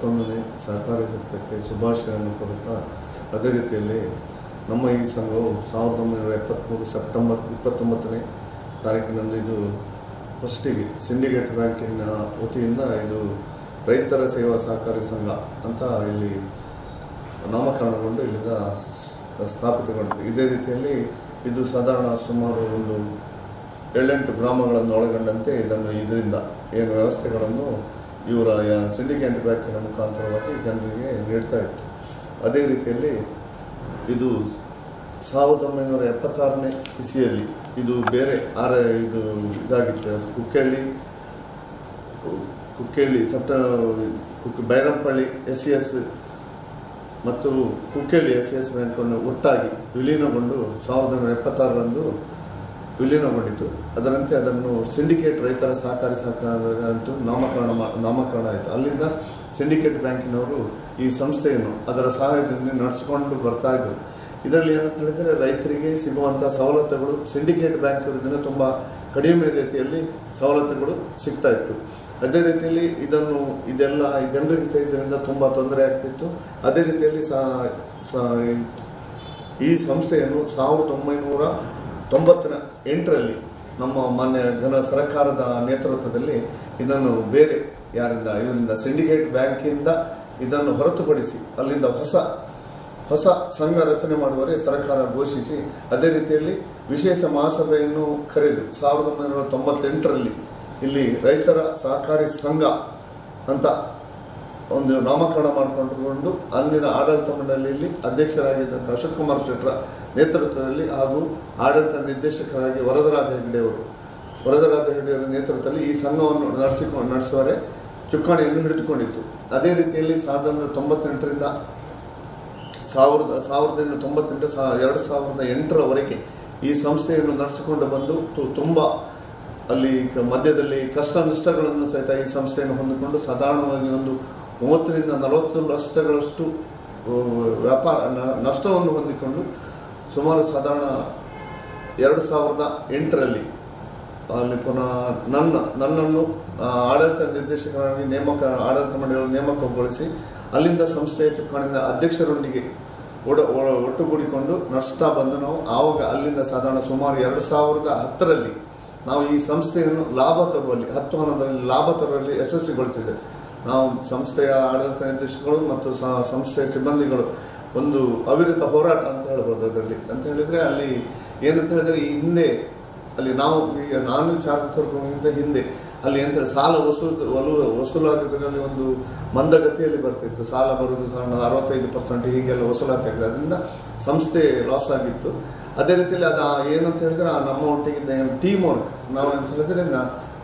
71ನೇ ಸಹಕಾರಿ ಸಪ್ತಾಹಕ್ಕೆ ಶುಭಾಶಯವನ್ನು ಕೋರುತ್ತಾ, ಅದೇ ರೀತಿಯಲ್ಲಿ ನಮ್ಮ ಈ ಸಂಘವು 1973 ಸೆಪ್ಟೆಂಬರ್ 29ನೇ ತಾರೀಕಿನಂದು ಇದು ಫಸ್ಟಿಗೆ ಸಿಂಡಿಕೇಟ್ ಬ್ಯಾಂಕಿನ ವತಿಯಿಂದ ಇದು ರೈತರ ಸೇವಾ ಸಹಕಾರಿ ಸಂಘ ಅಂತ ಇಲ್ಲಿ ನಾಮಕರಣಗೊಂಡು ಇಲ್ಲಿಂದ ಸ್ಥಾಪಿತಗೊಂಡಿದೆ. ಇದೇ ರೀತಿಯಲ್ಲಿ ಇದು ಸಾಧಾರಣ ಸುಮಾರು ಒಂದು 7-8 ಗ್ರಾಮಗಳನ್ನು ಒಳಗೊಂಡಂತೆ ಇದರಿಂದ ಏನು ವ್ಯವಸ್ಥೆಗಳನ್ನು ಇವರ ಸಿಂಡಿಕೇಟ್ ಬ್ಯಾಂಕಿನ ಮುಖಾಂತರವಾಗಿ ಜನರಿಗೆ ನೀಡ್ತಾ ಇತ್ತು. ಅದೇ ರೀತಿಯಲ್ಲಿ ಇದು 1976ನೇ ಇಸವಿಯಲ್ಲಿ ಇದು ಬೇರೆ ಇದು ಇದಾಗಿತ್ತು. ಅದು ಕುಕ್ಕೇಳಿ ಬೈರಂಪಳ್ಳಿ SES ಮತ್ತು ಕುಕ್ಕೇಳಿ SES ಬ್ಯಾಂಕ್ಗಳನ್ನು ಒಟ್ಟಾಗಿ ವಿಲೀನಗೊಂಡು 1976ರಂದು ವಿಲೀನಗೊಂಡಿತು. ಅದರಂತೆ ಅದನ್ನು ಸಿಂಡಿಕೇಟ್ ರೈತರ ಸಹಕಾರಿ ಅಂತೂ ನಾಮಕರಣ ಆಯಿತು. ಅಲ್ಲಿಂದ ಸಿಂಡಿಕೇಟ್ ಬ್ಯಾಂಕಿನವರು ಈ ಸಂಸ್ಥೆಯನ್ನು ಅದರ ಸಹಾಯದಿಂದ ನಡೆಸಿಕೊಂಡು ಬರ್ತಾ ಇದ್ದರು. ಇದರಲ್ಲಿ ಏನಂತ ಹೇಳಿದರೆ ರೈತರಿಗೆ ಸಿಗುವಂಥ ಸವಲತ್ತುಗಳು ಸಿಂಡಿಕೇಟ್ ಬ್ಯಾಂಕ್ ಇದರಿಂದ ತುಂಬ ಕಡಿಮೆ ರೀತಿಯಲ್ಲಿ ಸವಲತ್ತುಗಳು ಸಿಗ್ತಾ ಇತ್ತು. ಅದೇ ರೀತಿಯಲ್ಲಿ ಇದೆಲ್ಲ ಜನರಿಗೆ ಇದರಿಂದ ತುಂಬ ತೊಂದರೆ ಆಗ್ತಿತ್ತು. ಅದೇ ರೀತಿಯಲ್ಲಿ ಈ ಸಂಸ್ಥೆಯನ್ನು 1998ರಲ್ಲಿ ನಮ್ಮ ಮಾನ್ಯ ಸರ್ಕಾರದ ನೇತೃತ್ವದಲ್ಲಿ ಇದನ್ನು ಬೇರೆ ಇವರಿಂದ ಸಿಂಡಿಕೇಟ್ ಬ್ಯಾಂಕಿಂದ ಇದನ್ನು ಹೊರತುಪಡಿಸಿ ಅಲ್ಲಿಂದ ಹೊಸ ಸಂಘ ರಚನೆ ಮಾಡುವರೆ ಸರ್ಕಾರ ಘೋಷಿಸಿ, ಅದೇ ರೀತಿಯಲ್ಲಿ ವಿಶೇಷ ಮಹಾಸಭೆಯನ್ನು ಕರೆದು 1998ರಲ್ಲಿ ಇಲ್ಲಿ ರೈತರ ಸಹಕಾರಿ ಸಂಘ ಅಂತ ಒಂದು ನಾಮಕರಣ ಮಾಡಿಕೊಂಡು ಅಲ್ಲಿನ ಆಡಳಿತ ಮಂಡಳಿಯಲ್ಲಿ ಅಧ್ಯಕ್ಷರಾಗಿದ್ದಂಥ ಅಶೋಕ್ ಕುಮಾರ್ ಶೆಟ್ಟರ ನೇತೃತ್ವದಲ್ಲಿ ಹಾಗೂ ಆಡಳಿತ ನಿರ್ದೇಶಕರಾಗಿ ವರದರಾಜ ಹೆಗ್ಡೆಯವರ ನೇತೃತ್ವದಲ್ಲಿ ಈ ಸಂಘವನ್ನು ನಡೆಸುವರೆ ಚುಕ್ಕಾಣಿಯನ್ನು ಹಿಡಿದುಕೊಂಡಿತ್ತು. ಅದೇ ರೀತಿಯಲ್ಲಿ 1998ರಿಂದ 2008ರವರೆಗೆ ಈ ಸಂಸ್ಥೆಯನ್ನು ನಡೆಸಿಕೊಂಡು ಬಂದು ತುಂಬ ಅಲ್ಲಿ ಮಧ್ಯದಲ್ಲಿ ಕಷ್ಟ ನಷ್ಟಗಳನ್ನು ಸಹಿತ ಈ ಸಂಸ್ಥೆಯನ್ನು ಹೊಂದಿಕೊಂಡು ಸಾಧಾರಣವಾಗಿ ಒಂದು 30ರಿಂದ 40 ಲಕ್ಷಗಳಷ್ಟು ವ್ಯಾಪಾರ ನಷ್ಟವನ್ನು ಹೊಂದಿಕೊಂಡು ಸುಮಾರು ಸಾಧಾರಣ 2008ರಲ್ಲಿ ಅಲ್ಲಿ ಪುನಃ ನನ್ನನ್ನು ಆಡಳಿತ ನಿರ್ದೇಶಕರಾಗಿ ಆಡಳಿತ ಮಂಡಳಿಯನ್ನು ನೇಮಕಗೊಳಿಸಿ ಅಲ್ಲಿಂದ ಸಂಸ್ಥೆಯ ಚುಕ್ಕಾಣಿಯಿಂದ ಅಧ್ಯಕ್ಷರೊಂದಿಗೆ ಒಟ್ಟುಗೂಡಿಕೊಂಡು ನಡೆಸ್ತಾ ಬಂದು ನಾವು ಆವಾಗ ಅಲ್ಲಿಂದ ಸಾಧಾರಣ ಸುಮಾರು 2010ರಲ್ಲಿ ನಾವು ಈ ಸಂಸ್ಥೆಯನ್ನು 10 ಹಣದಲ್ಲಿ ಲಾಭ ತರುವಲ್ಲಿ ಯಶಸ್ವಿಗೊಳಿಸಿದೆ. ನಾವು ಸಂಸ್ಥೆಯ ಆಡಳಿತ ನಿರ್ದೇಶಕರು ಮತ್ತು ಸಂಸ್ಥೆಯ ಸಿಬ್ಬಂದಿಗಳು ಒಂದು ಅವಿರತ ಹೋರಾಟ ಅಂತ ಹೇಳ್ಬೋದು. ಅದರಲ್ಲಿ ಅಂತ ಹೇಳಿದರೆ ಅಲ್ಲಿ ಏನಂತ ಹೇಳಿದರೆ ಈ ಹಿಂದೆ ಅಲ್ಲಿ ನಾನು ಚಾರ್ಜ್ ತಗೊಂಡಿಂದ ಹಿಂದೆ ಅಲ್ಲಿ ಎಂತ ಸಾಲ ವಸೂಲಾಗೋದ್ರಲ್ಲಿ ಒಂದು ಮಂದಗತಿಯಲ್ಲಿ ಬರ್ತಿತ್ತು. ಸಾಲ ಬರುವುದು 65% ಹೀಗೆಲ್ಲ ವಸೂಲಾತಿ ಆಗಿದೆ. ಅದರಿಂದ ಸಂಸ್ಥೆ ಲಾಸ್ ಆಗಿತ್ತು. ಅದೇ ರೀತಿಯಲ್ಲಿ ಏನಂತ ಹೇಳಿದ್ರೆ ನಮ್ಮ ಒಟ್ಟಿಗಿದ್ದ ಟೀಮ್ ವರ್ಕ್ ನಾವು ಅಂತ ಹೇಳಿದರೆ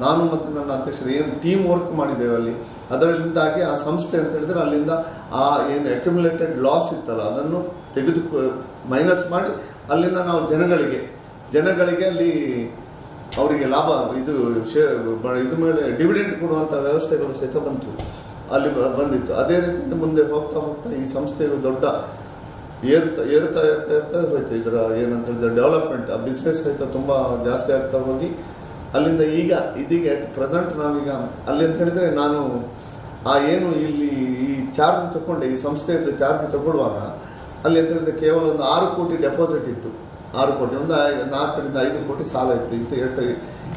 ನಾನು ಮತ್ತು ನನ್ನ ಅಧ್ಯಕ್ಷರು ಏನು ಟೀಮ್ ವರ್ಕ್ ಮಾಡಿದ್ದೇವೆ ಅಲ್ಲಿ, ಅದರಿಂದಾಗಿ ಆ ಸಂಸ್ಥೆ ಅಂತ ಹೇಳಿದರೆ ಅಲ್ಲಿಂದ ಏನು ಅಕ್ಯುಮುಲೇಟೆಡ್ ಲಾಸ್ ಇತ್ತಲ್ಲ ಅದನ್ನು ಮೈನಸ್ ಮಾಡಿ ಅಲ್ಲಿಂದ ನಾವು ಜನಗಳಿಗೆ ಅಲ್ಲಿ ಅವರಿಗೆ ಲಾಭ ಇದು ಮೇಲೆ ಡಿವಿಡೆಂಟ್ ಕೊಡುವಂಥ ವ್ಯವಸ್ಥೆಗಳು ಸಹಿತ ಬಂದಿತ್ತು. ಅದೇ ರೀತಿ ಮುಂದೆ ಹೋಗ್ತಾ ಈ ಸಂಸ್ಥೆಯು ದೊಡ್ಡ ಏರುತ್ತಾ ಹೋಯ್ತು. ಇದರ ಏನಂತ ಹೇಳಿದ್ರೆ ಡೆವಲಪ್ಮೆಂಟ್ ಆ ಬಿಸ್ನೆಸ್ ಸಹಿತ ತುಂಬ ಜಾಸ್ತಿ ಆಗ್ತಾ ಹೋಗಿ ಅಲ್ಲಿಂದ ಇದೀಗ ಅಟ್ ಪ್ರೆಸೆಂಟ್ ನಾವೀಗ ಅಲ್ಲಿ ಅಂತ ಹೇಳಿದರೆ ನಾನು ಏನು ಇಲ್ಲಿ ಈ ಚಾರ್ಜ್ ತಗೊಂಡೆ, ಈ ಸಂಸ್ಥೆಯದ್ದು ಚಾರ್ಜ್ ತಗೊಳ್ಳುವಾಗ ಅಲ್ಲಿ ಅಂತ ಹೇಳಿದ್ರೆ ಕೇವಲ ಒಂದು 6 ಕೋಟಿ ಡೆಪಾಸಿಟ್ ಇತ್ತು. 6 ಕೋಟಿ ಒಂದು 4ರಿಂದ 5 ಕೋಟಿ ಸಾಲ ಇತ್ತು.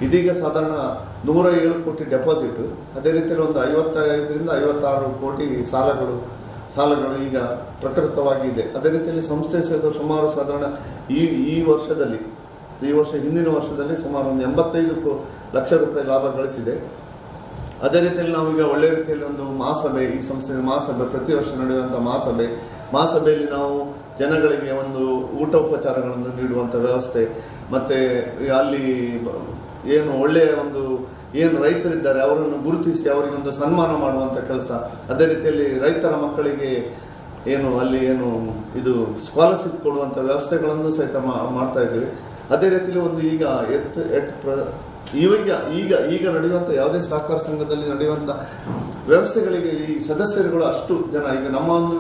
ಇದೀಗ ಸಾಧಾರಣ 107 ಕೋಟಿ ಡೆಪಾಸಿಟು. ಅದೇ ರೀತಿಯಲ್ಲಿ ಒಂದು 55ರಿಂದ 56 ಕೋಟಿ ಸಾಲಗಳು ಈಗ ಪ್ರಕೃತವಾಗಿದೆ. ಅದೇ ರೀತಿಯಲ್ಲಿ ಸಂಸ್ಥೆ ಸಹಿತ ಸುಮಾರು ಸಾಧಾರಣ ಹಿಂದಿನ ವರ್ಷದಲ್ಲಿ ಸುಮಾರು ಒಂದು 85 ಲಕ್ಷ ರೂಪಾಯಿ ಲಾಭ ಗಳಿಸಿದೆ. ಅದೇ ರೀತಿಯಲ್ಲಿ ನಾವೀಗ ಒಳ್ಳೆ ರೀತಿಯಲ್ಲಿ ಒಂದು ಮಹಾಸಭೆ, ಈ ಸಂಸ್ಥೆಯ ಮಹಾಸಭೆ ಪ್ರತಿ ವರ್ಷ ನಡೆಯುವಂಥ ಮಹಾಸಭೆಯಲ್ಲಿ ನಾವು ಜನಗಳಿಗೆ ಒಂದು ಊಟೋಪಚಾರಗಳನ್ನು ನೀಡುವಂಥ ವ್ಯವಸ್ಥೆ, ಮತ್ತು ಅಲ್ಲಿ ಏನು ಒಳ್ಳೆಯ ಏನು ರೈತರಿದ್ದಾರೆ ಅವರನ್ನು ಗುರುತಿಸಿ ಅವರಿಗೆ ಒಂದು ಸನ್ಮಾನ ಮಾಡುವಂಥ ಕೆಲಸ. ಅದೇ ರೀತಿಯಲ್ಲಿ ರೈತರ ಮಕ್ಕಳಿಗೆ ಇದು ಸ್ಕಾಲರ್ಶಿಪ್ ಕೊಡುವಂಥ ವ್ಯವಸ್ಥೆಗಳನ್ನು ಸಹಿತ ಮಾಡ್ತಾ ಇದ್ದೀವಿ. ಅದೇ ರೀತಿಯಲ್ಲಿ ಒಂದು ಈಗ ನಡೆಯುವಂಥ ಯಾವುದೇ ಸಹಕಾರ ಸಂಘದಲ್ಲಿ ನಡೆಯುವಂಥ ವ್ಯವಸ್ಥೆಗಳಿಗೆ ಈ ಸದಸ್ಯರುಗಳು ಅಷ್ಟು ಜನ ಈಗ ನಮ್ಮ ಒಂದು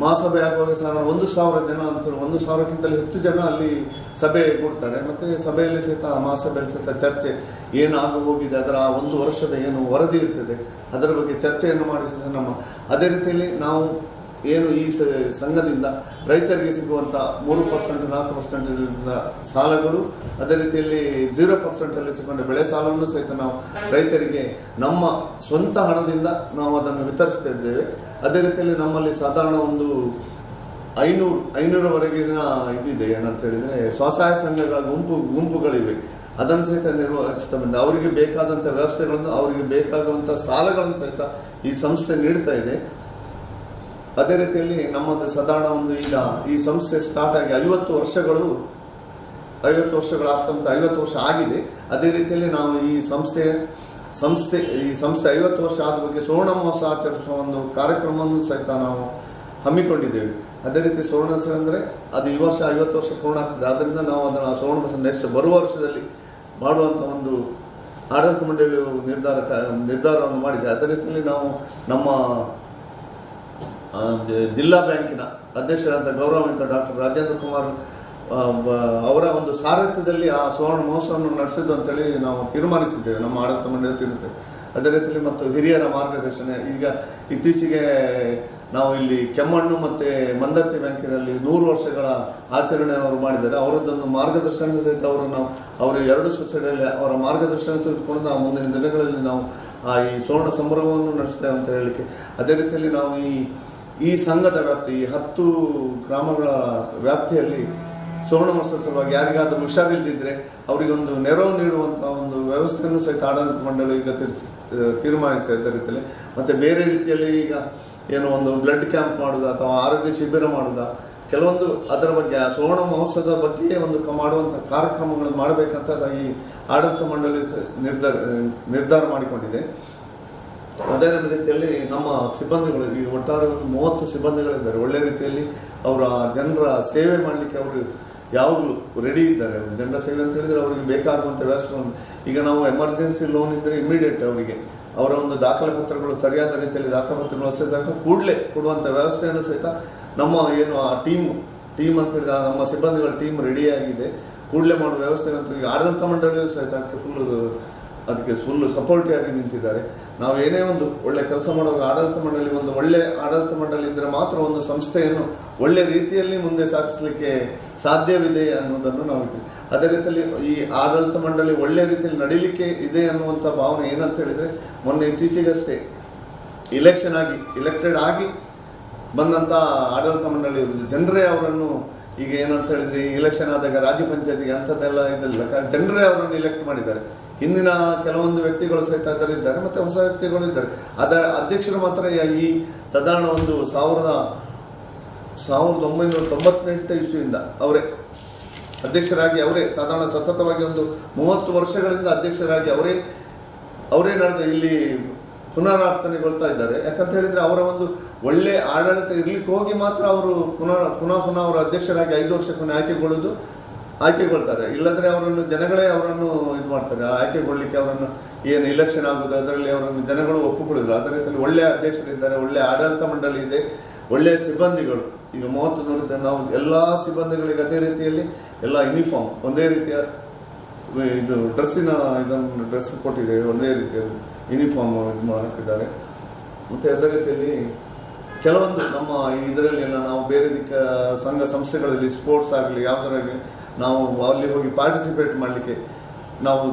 ಮಹಾಸಭೆ ಆಗುವಾಗ ಸಾಧಾರಣ 1,000 ಜನ ಅಂತ 1,000ಕ್ಕಿಂತಲೂ ಹೆಚ್ಚು ಜನ ಅಲ್ಲಿ ಸಭೆ ಕೊಡ್ತಾರೆ. ಮತ್ತು ಸಭೆಯಲ್ಲಿ ಸಹಿತ ಮಹಾಸಭೆಯಲ್ಲಿ ಸಹಿತ ಚರ್ಚೆ ಏನಾಗಿ ಹೋಗಿದೆ, ಅದರ 1 ವರ್ಷದ ಏನು ವರದಿ ಇರ್ತದೆ ಅದರ ಬಗ್ಗೆ ಚರ್ಚೆಯನ್ನು ಮಾಡಿಸಿದ ಅದೇ ರೀತಿಯಲ್ಲಿ ನಾವು ಏನು ಈ ಸಂಘದಿಂದ ರೈತರಿಗೆ ಸಿಗುವಂಥ 3%, 4% ಸಾಲಗಳು, ಅದೇ ರೀತಿಯಲ್ಲಿ 0% ಸಿಗುವಂಥ ಬೆಳೆ ಸಾಲವನ್ನು ಸಹಿತ ನಾವು ರೈತರಿಗೆ ನಮ್ಮ ಸ್ವಂತ ಹಣದಿಂದ ನಾವು ಅದನ್ನು ವಿತರಿಸ್ತಾ ಇದ್ದೇವೆ. ಅದೇ ರೀತಿಯಲ್ಲಿ ನಮ್ಮಲ್ಲಿ ಸಾಧಾರಣ ಒಂದು 500ವರೆಗಿನ ಇದಿದೆ. ಏನಂತ ಹೇಳಿದರೆ ಸ್ವಸಹಾಯ ಸಂಘಗಳ ಗುಂಪುಗಳಿವೆ. ಅದನ್ನು ಸಹಿತ ನಿರ್ವಹಿಸ್ತಾ ಬಂದ ಅವರಿಗೆ ಬೇಕಾದಂಥ ವ್ಯವಸ್ಥೆಗಳನ್ನು, ಅವರಿಗೆ ಬೇಕಾಗುವಂಥ ಸಾಲಗಳನ್ನು ಸಹಿತ ಈ ಸಂಸ್ಥೆ ನೀಡ್ತಾ ಇದೆ. ಅದೇ ರೀತಿಯಲ್ಲಿ ನಮ್ಮದು ಸಾಧಾರಣ ಈಗ ಈ ಸಂಸ್ಥೆ ಸ್ಟಾರ್ಟ್ ಆಗಿ 50 ವರ್ಷಗಳು ಆಗ್ತಂತ 50 ವರ್ಷ ಆಗಿದೆ. ಅದೇ ರೀತಿಯಲ್ಲಿ ನಾವು ಈ ಸಂಸ್ಥೆ 50 ವರ್ಷ ಆದ ಬಗ್ಗೆ ಸುವರ್ಣ ಮಹೋತ್ಸವ ಆಚರಿಸುವ ಒಂದು ಕಾರ್ಯಕ್ರಮವನ್ನು ಸಹಿತ ನಾವು ಹಮ್ಮಿಕೊಂಡಿದ್ದೇವೆ. ಅದೇ ರೀತಿ ಸುವರ್ಣೋತ್ಸವ ಅಂದರೆ ಅದು ಈ ವರ್ಷ 50 ವರ್ಷ ಪೂರ್ಣ ಆಗ್ತದೆ. ಆದ್ದರಿಂದ ನಾವು ಅದನ್ನು ಸುವರ್ಣ ಮಹೋತ್ಸವ ನೆಕ್ಸ್ಟ್ ಬರುವ ವರ್ಷದಲ್ಲಿ ಮಾಡುವಂಥ ಒಂದು ಆಡಳಿತ ಮಂಡಳಿಯು ನಿರ್ಧಾರವನ್ನು ಮಾಡಿದೆ. ಅದೇ ರೀತಿಯಲ್ಲಿ ನಾವು ನಮ್ಮ ಜಿಲ್ಲಾ ಬ್ಯಾಂಕಿನ ಅಧ್ಯಕ್ಷರಾದ ಗೌರವಾನ್ವಿತ ಡಾಕ್ಟರ್ ರಾಜೇಂದ್ರ ಕುಮಾರ್ ಅವರ ಒಂದು ಸಾರಥ್ಯದಲ್ಲಿ ಆ ಸುವರ್ಣ ಮಹೋತ್ಸವವನ್ನು ನಡೆಸಿದ್ದು ಅಂತೇಳಿ ನಾವು ತೀರ್ಮಾನಿಸಿದ್ದೇವೆ, ನಮ್ಮ ಆಡಳಿತ ಮಂಡಳಿ ತೀರ್ಮಾನಿಸಿದ್ದೇವೆ. ಅದೇ ರೀತಿಯಲ್ಲಿ ಮತ್ತು ಹಿರಿಯರ ಮಾರ್ಗದರ್ಶನ, ಈಗ ಇತ್ತೀಚೆಗೆ ನಾವು ಇಲ್ಲಿ ಕೆಮ್ಮಣ್ಣು ಮತ್ತು ಮಂದರ್ತಿ ಬ್ಯಾಂಕಿನಲ್ಲಿ 100 ವರ್ಷಗಳ ಆಚರಣೆ ಅವರು ಮಾಡಿದ್ದಾರೆ. ಅವರದ್ದೊಂದು ಮಾರ್ಗದರ್ಶನ ಸಹಿತ ಅವರು 2 ಸೊಸೈಟಿಯಲ್ಲಿ ಅವರ ಮಾರ್ಗದರ್ಶನ ತೆಗೆದುಕೊಂಡು ನಾವು ಮುಂದಿನ ದಿನಗಳಲ್ಲಿ ನಾವು ಈ ಸುವರ್ಣ ಸಂಭ್ರಮವನ್ನು ನಡೆಸ್ತೇವೆ ಅಂತ ಹೇಳಲಿಕ್ಕೆ. ಅದೇ ರೀತಿಯಲ್ಲಿ ನಾವು ಈ ಸಂಘದ ವ್ಯಾಪ್ತಿ, ಈ 10 ಗ್ರಾಮಗಳ ವ್ಯಾಪ್ತಿಯಲ್ಲಿ ಸುವರ್ಣ ಮಹೋತ್ಸವ ಸಲುವಾಗಿ ಯಾರಿಗಾದರೂ ಹುಷಾರಿಲ್ಲದಿದ್ದರೆ ಅವರಿಗೊಂದು ನೆರವು ನೀಡುವಂಥ ಒಂದು ವ್ಯವಸ್ಥೆಯನ್ನು ಸಹಿತ ಆಡಳಿತ ಮಂಡಳಿ ಈಗ ತೀರ್ಮಾನಿಸ್ತಾ ಇದ್ದ ರೀತಿಯಲ್ಲಿ. ಮತ್ತು ಬೇರೆ ರೀತಿಯಲ್ಲಿ ಈಗ ಏನೋ ಒಂದು ಬ್ಲಡ್ ಕ್ಯಾಂಪ್ ಮಾಡೋದು ಅಥವಾ ಆರೋಗ್ಯ ಶಿಬಿರ ಮಾಡೋದು, ಕೆಲವೊಂದು ಅದರ ಬಗ್ಗೆ ಆ ಸುವರ್ಣ ಮಹೋತ್ಸವದ ಬಗ್ಗೆ ಒಂದು ಮಾಡುವಂಥ ಕಾರ್ಯಕ್ರಮಗಳನ್ನು ಮಾಡಬೇಕಂತ ಈ ಆಡಳಿತ ಮಂಡಳಿ ನಿರ್ಧಾರ ಮಾಡಿಕೊಂಡಿದೆ. ಅದೇ ರೀತಿಯಲ್ಲಿ ನಮ್ಮ ಸಿಬ್ಬಂದಿಗಳು ಈ ಒಟ್ಟಾರೆ ಒಂದು 30 ಸಿಬ್ಬಂದಿಗಳಿದ್ದಾರೆ. ಒಳ್ಳೆ ರೀತಿಯಲ್ಲಿ ಅವರ ಜನರ ಸೇವೆ ಮಾಡಲಿಕ್ಕೆ ಅವರು ಯಾವಾಗಲೂ ರೆಡಿ ಇದ್ದಾರೆ. ಅವರು ಜನರ ಸೇವೆ ಅಂತ ಹೇಳಿದರೆ ಅವರಿಗೆ ಬೇಕಾಗುವಂಥ ವ್ಯವಸ್ಥೆಗಳನ್ನು, ಈಗ ನಾವು ಎಮರ್ಜೆನ್ಸಿ ಲೋನ್ ಇದ್ದರೆ ಇಮಿಡಿಯೇಟ್ ಅವರಿಗೆ ಅವರ ಒಂದು ದಾಖಲೆ ಪತ್ರಗಳು ಸರಿಯಾದ ರೀತಿಯಲ್ಲಿ ದಾಖಲಾತಿಗಳು ಸಹಿತ ಕೂಡಲೇ ಕೊಡುವಂಥ ವ್ಯವಸ್ಥೆಯನ್ನು ಸಹಿತ ನಮ್ಮ ಏನು ಆ ಟೀಮ್ ಅಂತ ಹೇಳಿದ ನಮ್ಮ ಸಿಬ್ಬಂದಿಗಳ ಟೀಮ್ ರೆಡಿಯಾಗಿದೆ. ಕೂಡಲೇ ಮಾಡುವ ವ್ಯವಸ್ಥೆ ಅಂತ ಈಗ ಆಡಳಿತ ಮಂಡಳಿಯೂ ಸಹಿತ ಅದಕ್ಕೆ ಫುಲ್ಲು ಸಪೋರ್ಟಿವ್ ಆಗಿ ನಿಂತಿದ್ದಾರೆ. ನಾವು ಏನೇ ಒಂದು ಒಳ್ಳೆ ಕೆಲಸ ಮಾಡುವಾಗ ಆಡಳಿತ ಮಂಡಳಿ ಒಂದು ಒಳ್ಳೆ ಆಡಳಿತ ಮಂಡಳಿ ಇದ್ದರೆ ಮಾತ್ರ ಒಂದು ಸಂಸ್ಥೆಯನ್ನು ಒಳ್ಳೆ ರೀತಿಯಲ್ಲಿ ಮುಂದೆ ಸಾಗಿಸಲಿಕ್ಕೆ ಸಾಧ್ಯವಿದೆ ಅನ್ನೋದನ್ನು ನಾವು ಇದ್ದೀವಿ. ಅದೇ ರೀತಿಯಲ್ಲಿ ಈ ಆಡಳಿತ ಮಂಡಳಿ ಒಳ್ಳೆ ರೀತಿಯಲ್ಲಿ ನಡೀಲಿಕ್ಕೆ ಇದೆ ಅನ್ನುವಂಥ ಭಾವನೆ ಏನಂತ ಹೇಳಿದರೆ, ಮೊನ್ನೆ ಇತ್ತೀಚೆಗಷ್ಟೇ ಎಲೆಕ್ಟೆಡ್ ಆಗಿ ಬಂದಂಥ ಆಡಳಿತ ಮಂಡಳಿ ಜನರೇ ಅವರನ್ನು ಈಗ ಏನಂತ ಹೇಳಿದರೆ ಎಲೆಕ್ಷನ್ ಆದಾಗ ರಾಜ್ಯ ಪಂಚಾಯತಿಗೆ ಅಂಥದ್ದೆಲ್ಲ ಇದೆಲ್ಲ ಜನರೇ ಅವರನ್ನು ಎಲೆಕ್ಟ್ ಮಾಡಿದ್ದಾರೆ. ಹಿಂದಿನ ಕೆಲವೊಂದು ವ್ಯಕ್ತಿಗಳು ಸಹಿತ ಅದರಿದ್ದಾರೆ ಮತ್ತು ಹೊಸ ವ್ಯಕ್ತಿಗಳು ಇದ್ದಾರೆ. ಅದರ ಅಧ್ಯಕ್ಷರು ಮಾತ್ರ ಈ ಸಾಧಾರಣ ಒಂದು 1998 ಇಸ್ವಿಯಿಂದ ಅವರೇ ಅಧ್ಯಕ್ಷರಾಗಿ ಸಾಧಾರಣ ಸತತವಾಗಿ ಒಂದು 30 ವರ್ಷಗಳಿಂದ ಅಧ್ಯಕ್ಷರಾಗಿ ಅವರೇ ನಡೆದ ಇಲ್ಲಿ ಪುನರಾವರ್ತನೆಗೊಳ್ತಾ ಇದ್ದಾರೆ. ಯಾಕಂತ ಹೇಳಿದರೆ ಅವರ ಒಂದು ಒಳ್ಳೆ ಆಡಳಿತ ಇರಲಿಕ್ಕೆ ಹೋಗಿ ಮಾತ್ರ ಅವರು ಪುನಃ ಅವರು ಅಧ್ಯಕ್ಷರಾಗಿ 5 ವರ್ಷಕ್ಕೊಮ್ಮೆ ಆಯ್ಕೆಗೊಳ್ತಾರೆ. ಇಲ್ಲದ್ರೆ ಜನಗಳೇ ಅವರನ್ನು ಇದು ಮಾಡ್ತಾರೆ. ಆಯ್ಕೆಗೊಳ್ಳಿಕ್ಕೆ ಅವರನ್ನು ಏನು ಎಲೆಕ್ಷನ್ ಆಗೋದು ಅದರಲ್ಲಿ ಅವರನ್ನು ಜನಗಳು ಒಪ್ಪಿಕೊಳ್ಳಿದ್ರು. ಅದೇ ರೀತಿಯಲ್ಲಿ ಒಳ್ಳೆಯ ಅಧ್ಯಕ್ಷರಿದ್ದಾರೆ, ಒಳ್ಳೆಯ ಆಡಳಿತ ಮಂಡಳಿ ಇದೆ, ಒಳ್ಳೆಯ ಸಿಬ್ಬಂದಿಗಳು. ಈಗ 30 ನಾವು ಎಲ್ಲ ಸಿಬ್ಬಂದಿಗಳಿಗೆ ಅದೇ ರೀತಿಯಲ್ಲಿ ಎಲ್ಲ ಯೂನಿಫಾರ್ಮ್ ಒಂದೇ ರೀತಿಯ ಇದು ಡ್ರೆಸ್ ಕೊಟ್ಟಿದ್ದೇವೆ, ಒಂದೇ ರೀತಿಯ ಯೂನಿಫಾರ್ಮ್ ಹಾಕಿದ್ದಾರೆ. ಮತ್ತು ಅದೇ ರೀತಿಯಲ್ಲಿ ಕೆಲವೊಂದು ನಮ್ಮ ಇದರಲ್ಲೆಲ್ಲ ನಾವು ಬೇರೆ ಸಂಘ ಸಂಸ್ಥೆಗಳಲ್ಲಿ ಸ್ಪೋರ್ಟ್ಸ್ ಆಗಲಿ ಯಾವುದರಾಗಲಿ ನಾವು ಅಲ್ಲಿ ಹೋಗಿ ಪಾರ್ಟಿಸಿಪೇಟ್ ಮಾಡಲಿಕ್ಕೆ ನಾವು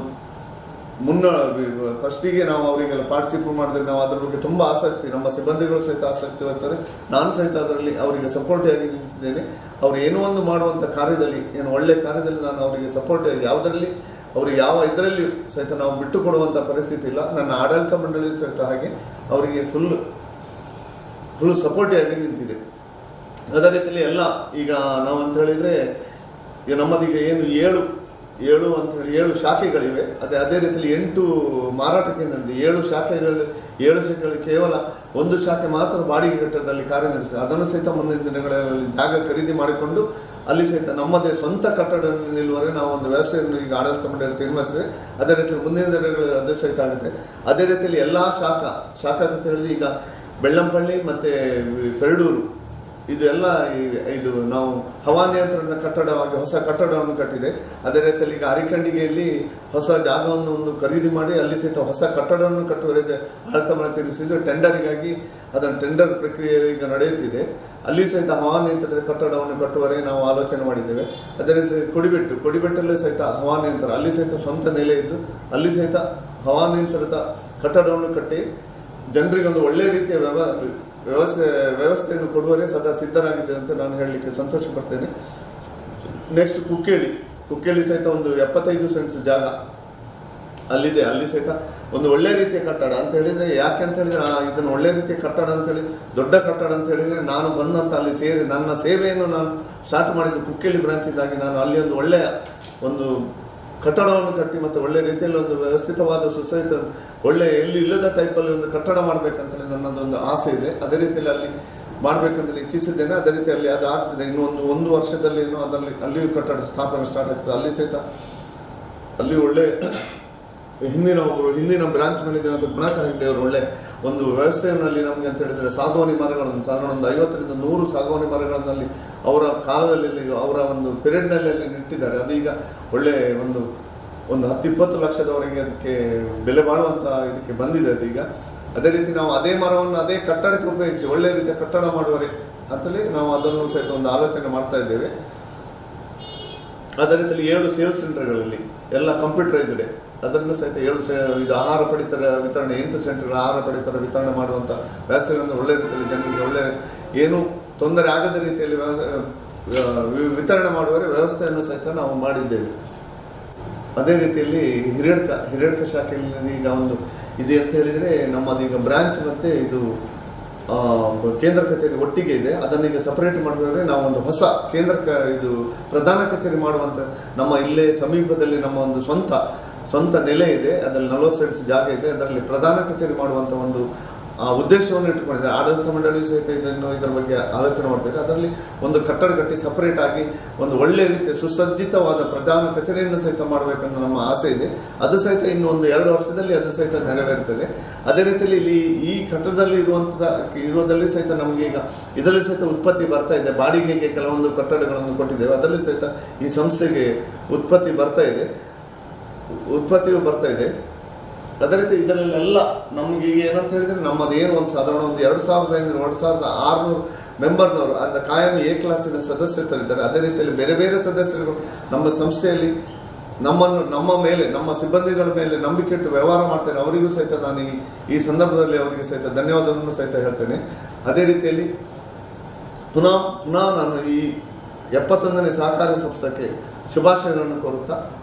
ಫಸ್ಟಿಗೆ ನಾವು ಅವರಿಗೆಲ್ಲ ಪಾರ್ಟಿಸಿಪೇಟ್ ಮಾಡಿದ್ರೆ ನಾವು ಅದರ ಬಗ್ಗೆ ತುಂಬ ಆಸಕ್ತಿ, ನಮ್ಮ ಸಿಬ್ಬಂದಿಗಳು ಸಹಿತ ಆಸಕ್ತಿ ವಹಿಸ್ತಾರೆ. ನಾನು ಸಹಿತ ಅದರಲ್ಲಿ ಅವರಿಗೆ ಸಪೋರ್ಟಿವ್ ಆಗಿ ನಿಂತಿದ್ದೇನೆ. ಅವರು ಏನೋ ಒಂದು ಮಾಡುವಂಥ ಕಾರ್ಯದಲ್ಲಿ ಒಳ್ಳೆಯ ಕಾರ್ಯದಲ್ಲಿ ನಾನು ಅವರಿಗೆ ಸಪೋರ್ಟಿವ್ ಆಗಿ ಯಾವುದರಲ್ಲಿ ಅವರು ಯಾವ ಇದರಲ್ಲಿ ಸಹಿತ ನಾವು ಬಿಟ್ಟು ಕೊಡುವಂಥ ಪರಿಸ್ಥಿತಿ ಇಲ್ಲ. ನನ್ನ ಆಡಳಿತ ಮಂಡಳಿ ಸಹಿತ ಹಾಗೆ ಅವರಿಗೆ ಫುಲ್ ಸಪೋರ್ಟಿವ್ ಆಗಿ ನಿಂತಿದೆ. ಅದೇ ರೀತಿಯಲ್ಲಿ ಎಲ್ಲ ಈಗ ನಾವು ಅಂತ ಹೇಳಿದರೆ ಈಗ ನಮ್ಮದೀಗ ಏನು 7 ಅಂತ ಹೇಳಿ 7 ಶಾಖೆಗಳಿವೆ. ಅದೇ ರೀತಿಯಲ್ಲಿ 8 ಮಾರಾಟ ಕೇಂದ್ರಗಳಿದೆ. 7 ಶಾಖೆಗಳು ಕೇವಲ 1 ಶಾಖೆ ಮಾತ್ರ ಬಾಡಿಗೆ ಕಟ್ಟಡದಲ್ಲಿ ಕಾರ್ಯನಿರ್ವಹಿಸಿದೆ. ಅದನ್ನು ಸಹಿತ ಮುಂದಿನ ದಿನಗಳಲ್ಲಿ ಜಾಗ ಖರೀದಿ ಮಾಡಿಕೊಂಡು ಅಲ್ಲಿ ಸಹಿತ ನಮ್ಮದೇ ಸ್ವಂತ ಕಟ್ಟಡ ನಿಲ್ಲುವರೆ ನಾವು ಒಂದು ವ್ಯವಸ್ಥೆಯನ್ನು ಈಗ ಆಡಳಿತ ಮಂಡಳಿ ತೀರ್ಮಾನಿಸಿದೆ. ಅದೇ ರೀತಿಯಲ್ಲಿ ಮುಂದಿನ ದಿನಗಳಲ್ಲಿ ಅದು ಸಹಿತ ಆಗುತ್ತೆ. ಅದೇ ರೀತಿಯಲ್ಲಿ ಎಲ್ಲ ಶಾಖಾ ಅಂತ ಹೇಳಿದ್ರೆ ಈಗ ಬೆಳ್ಳಂಪಳ್ಳಿ ಮತ್ತು ಪೆರಡೂರು ಇದು ಎಲ್ಲ ಇದು ನಾವು ಹವಾನಿಯಂತ್ರಣದ ಕಟ್ಟಡವಾಗಿ ಹೊಸ ಕಟ್ಟಡವನ್ನು ಕಟ್ಟಿದೆ. ಅದೇ ರೀತಿಯಲ್ಲಿ ಈಗ ಅರಿಕಂಡಿಗೆಯಲ್ಲಿ ಹೊಸ ಜಾಗವನ್ನು ಒಂದು ಖರೀದಿ ಮಾಡಿ ಅಲ್ಲಿ ಸಹಿತ ಹೊಸ ಕಟ್ಟಡವನ್ನು ಕಟ್ಟುವರೆಗೆ ಆಡಳಿತ ಮಂಡಳಿ ತೀರ್ಮಾನಿಸಿದ್ದು. ಟೆಂಡರಿಗಾಗಿ ಅದನ್ನು ಟೆಂಡರ್ ಪ್ರಕ್ರಿಯೆ ಈಗ ನಡೆಯುತ್ತಿದೆ. ಅಲ್ಲಿ ಸಹಿತ ಹವಾನಿಯಂತ್ರಿತ ಕಟ್ಟಡವನ್ನು ಕಟ್ಟುವರೆಗೆ ನಾವು ಆಲೋಚನೆ ಮಾಡಿದ್ದೇವೆ. ಅದೇ ರೀತಿ ಕೊಡಿಬೆಟ್ಟಲ್ಲೂ ಸಹಿತ ಹವಾನಿಯಂತ್ರ, ಅಲ್ಲಿ ಸಹಿತ ಸ್ವಂತ ನೆಲೆ ಇದ್ದು ಅಲ್ಲಿ ಸಹಿತ ಹವಾನಿಯಂತ್ರಿತ ಕಟ್ಟಡವನ್ನು ಕಟ್ಟಿ ಜನರಿಗೆ ಒಂದು ಒಳ್ಳೆಯ ರೀತಿಯ ವ್ಯವಸ್ಥೆಯನ್ನು ಕೊಡುವರೆ ಸದಾ ಸಿದ್ಧರಾಗಿದೆ ಅಂತ ನಾನು ಹೇಳಲಿಕ್ಕೆ ಸಂತೋಷ ಪಡ್ತೇನೆ. ನೆಕ್ಸ್ಟ್ ಕುಕ್ಕೇಳಿ ಸಹಿತ ಒಂದು 75 ಸೆಂಟ್ಸ್ ಜಾಗ ಅಲ್ಲಿದೆ. ಅಲ್ಲಿ ಸಹಿತ ಒಂದು ಒಳ್ಳೆ ರೀತಿಯ ಕಟ್ಟಡ ಅಂತ ಹೇಳಿದ್ರೆ, ಯಾಕೆ ಅಂತ ಹೇಳಿದ್ರೆ ಇದನ್ನು ಒಳ್ಳೆ ರೀತಿಯ ಕಟ್ಟಡ ಅಂತ ಹೇಳಿ, ದೊಡ್ಡ ಕಟ್ಟಡ ಅಂತ ಹೇಳಿದ್ರೆ, ನಾನು ಬಂದಂತ ಅಲ್ಲಿ ಸೇರಿ ನನ್ನ ಸೇವೆಯನ್ನು ನಾನು ಸ್ಟಾರ್ಟ್ ಮಾಡಿದ್ದು ಕುಕ್ಕೇಳಿ ಬ್ರಾಂಚ್ ಇದ್ದಾಗಿ ನಾನು ಅಲ್ಲಿ ಒಂದು ಒಳ್ಳೆಯ ಒಂದು ಕಟ್ಟಡವನ್ನು ಕಟ್ಟಿ ಮತ್ತು ಒಳ್ಳೆ ರೀತಿಯಲ್ಲಿ ಒಂದು ವ್ಯವಸ್ಥಿತವಾದ ಸುಸಹಿತ ಒಳ್ಳೆ ಎಲ್ಲಿ ಇಲ್ಲದ ಟೈಪಲ್ಲಿ ಒಂದು ಕಟ್ಟಡ ಮಾಡಬೇಕಂತೇಳಿ ನನ್ನದೊಂದು ಆಸೆ ಇದೆ. ಅದೇ ರೀತಿಯಲ್ಲಿ ಅಲ್ಲಿ ಮಾಡಬೇಕಂತೇಳಿ ಇಚ್ಛಿಸಿದ್ದೇನೆ. ಅದೇ ರೀತಿಯಲ್ಲಿ ಅದು ಆಗ್ತದೆ. ಇನ್ನು ಒಂದು ವರ್ಷದಲ್ಲಿ ಏನೋ ಅದರಲ್ಲಿ ಅಲ್ಲಿಯೂ ಕಟ್ಟಡ ಸ್ಥಾಪನೆ ಸ್ಟಾರ್ಟ್ ಆಗ್ತದೆ. ಅಲ್ಲಿ ಸಹಿತ ಅಲ್ಲಿ ಒಳ್ಳೆ ಹಿಂದಿನ ಬ್ರಾಂಚ್ ಮ್ಯಾನೇಜರ್ ಅಂತ ಗುಣಾಕರ್ ಹೆಗ್ಡೆ ಅವರು ಒಳ್ಳೆ ಒಂದು ವ್ಯವಸ್ಥೆಯಲ್ಲಿ ನಮಗೆ ಅಂತ ಹೇಳಿದರೆ ಸಾಗುವಾನಿ ಮರಗಳನ್ನು ಸಾಧಾರಣ ಒಂದು 50ರಿಂದ 100 ಸಾಗುವಾನಿ ಮರಗಳಲ್ಲಿ ಅವರ ಕಾಲದಲ್ಲಿ ಅವರ ಒಂದು ಪಿರಿಯಡ್ನಲ್ಲಿ ಅಲ್ಲಿ ನೆಟ್ಟಿದ್ದಾರೆ. ಅದು ಈಗ ಒಳ್ಳೆ ಒಂದು 10-20 ಲಕ್ಷದವರೆಗೆ ಅದಕ್ಕೆ ಬೆಲೆ ಬಾಳುವಂಥ ಇದಕ್ಕೆ ಬಂದಿದೆ ಅದು ಈಗ. ಅದೇ ರೀತಿ ನಾವು ಅದೇ ಮರವನ್ನು ಅದೇ ಕಟ್ಟಡಕ್ಕೆ ಉಪಯೋಗಿಸಿ ಒಳ್ಳೆ ರೀತಿಯ ಕಟ್ಟಡ ಮಾಡುವರೆ ಅಂತೇಳಿ ನಾವು ಅದನ್ನು ಸಹಿತ ಒಂದು ಆಲೋಚನೆ ಮಾಡ್ತಾ ಇದ್ದೇವೆ. ಅದೇ ರೀತಿಯಲ್ಲಿ 7 ಸೇಲ್ಸ್ ಸೆಂಟರ್ಗಳಲ್ಲಿ ಎಲ್ಲ ಕಂಪ್ಯೂಟರೈಸ್ಡ್, ಅದನ್ನು ಸಹಿತ 7 ಇದು ಆಹಾರ ಪಡಿತರ ವಿತರಣೆ 8 ಸೆಂಟರ್ಗಳ ಆಹಾರ ಪಡಿತರ ವಿತರಣೆ ಮಾಡುವಂಥ ವ್ಯವಸ್ಥೆಗಳನ್ನು ಒಳ್ಳೆ ರೀತಿಯಲ್ಲಿ ಜನರಿಗೆ ಒಳ್ಳೆ ಏನು ತೊಂದರೆ ಆಗದ ರೀತಿಯಲ್ಲಿ ವಿತರಣೆ ಮಾಡುವರೆ ವ್ಯವಸ್ಥೆಯನ್ನು ಸಹಿತ ನಾವು ಮಾಡಿದ್ದೇವೆ. ಅದೇ ರೀತಿಯಲ್ಲಿ ಹಿರೇಡ್ಕ ಶಾಖೆಯಲ್ಲಿ ಈಗ ಒಂದು ಇದೆ ಅಂತ ಹೇಳಿದರೆ ನಮ್ಮದೀಗ ಬ್ರಾಂಚ್ ಮತ್ತು ಇದು ಕೇಂದ್ರ ಕಚೇರಿ ಒಟ್ಟಿಗೆ ಇದೆ. ಅದನ್ನೀಗ ಸಪರೇಟ್ ಮಾಡಿದ್ರೆ ನಾವು ಒಂದು ಹೊಸ ಇದು ಪ್ರಧಾನ ಕಚೇರಿ ಮಾಡುವಂಥ ನಮ್ಮ ಇಲ್ಲೇ ಸಮೀಪದಲ್ಲಿ ನಮ್ಮ ಒಂದು ಸ್ವಂತ ನೆಲೆ ಇದೆ. ಅದರಲ್ಲಿ 40 ಸೆಂಟ್ಸ್ ಜಾಗ ಇದೆ. ಅದರಲ್ಲಿ ಪ್ರಧಾನ ಕಚೇರಿ ಮಾಡುವಂಥ ಒಂದು ಉದ್ದೇಶವನ್ನು ಇಟ್ಟುಕೊಂಡಿದ್ದಾರೆ. ಆಡಳಿತ ಮಂಡಳಿ ಸಹಿತ ಇದರ ಬಗ್ಗೆ ಆಲೋಚನೆ ಮಾಡ್ತಿದ್ದಾರೆ. ಅದರಲ್ಲಿ ಒಂದು ಕಟ್ಟಡ ಕಟ್ಟಿ ಸಪರೇಟ್ ಆಗಿ ಒಂದು ಒಳ್ಳೆಯ ರೀತಿಯ ಸುಸಜ್ಜಿತವಾದ ಪ್ರಧಾನ ಕಚೇರಿಯನ್ನು ಸಹಿತ ಮಾಡಬೇಕನ್ನೋ ನಮ್ಮ ಆಸೆ ಇದೆ. ಅದು ಸಹಿತ ಇನ್ನು ಒಂದು 2 ವರ್ಷದಲ್ಲಿ ಅದು ಸಹಿತ ನೆರವೇರುತ್ತದೆ. ಅದೇ ರೀತಿಯಲ್ಲಿ ಇಲ್ಲಿ ಈ ಕಟ್ಟಡದಲ್ಲಿ ಇರೋದಲ್ಲಿ ಸಹಿತ ನಮಗೆ ಈಗ ಇದರಲ್ಲಿ ಸಹಿತ ಉತ್ಪತ್ತಿ ಬರ್ತಾ ಇದೆ. ಬಾಡಿಗೆಗೆ ಕೆಲವೊಂದು ಕಟ್ಟಡಗಳನ್ನು ಕೊಟ್ಟಿದ್ದೇವೆ. ಅದರಲ್ಲಿ ಸಹಿತ ಈ ಸಂಸ್ಥೆಗೆ ಉತ್ಪತ್ತಿಯು ಬರ್ತಾ ಇದೆ. ಅದೇ ರೀತಿ ಇದರಲ್ಲೆಲ್ಲ ನಮ್ಗೆ ಈಗ ಏನಂತ ಹೇಳಿದ್ರೆ ನಮ್ಮದೇನು ಒಂದು ಸಾಧಾರಣ ಒಂದು 2600 ಮೆಂಬರ್ನವರು ಅಂದರೆ ಕಾಯಂ ಎ ಕ್ಲಾಸಿನ ಸದಸ್ಯರಿದ್ದಾರೆ. ಅದೇ ರೀತಿಯಲ್ಲಿ ಬೇರೆ ಬೇರೆ ಸದಸ್ಯರು ನಮ್ಮ ಸಂಸ್ಥೆಯಲ್ಲಿ ನಮ್ಮ ಮೇಲೆ ನಮ್ಮ ಸಿಬ್ಬಂದಿಗಳ ಮೇಲೆ ನಂಬಿಕೆ ಇಟ್ಟು ವ್ಯವಹಾರ ಮಾಡ್ತೇನೆ. ಅವರಿಗೂ ಸಹಿತ ನಾನು ಈ ಸಂದರ್ಭದಲ್ಲಿ ಅವರಿಗೆ ಸಹಿತ ಧನ್ಯವಾದವನ್ನು ಸಹಿತ ಹೇಳ್ತೇನೆ. ಅದೇ ರೀತಿಯಲ್ಲಿ ಪುನಃ ನಾನು ಈ 71ನೇ ಸಹಕಾರಿ ಸಂಸ್ಥೆಗೆ ಶುಭಾಶಯಗಳನ್ನು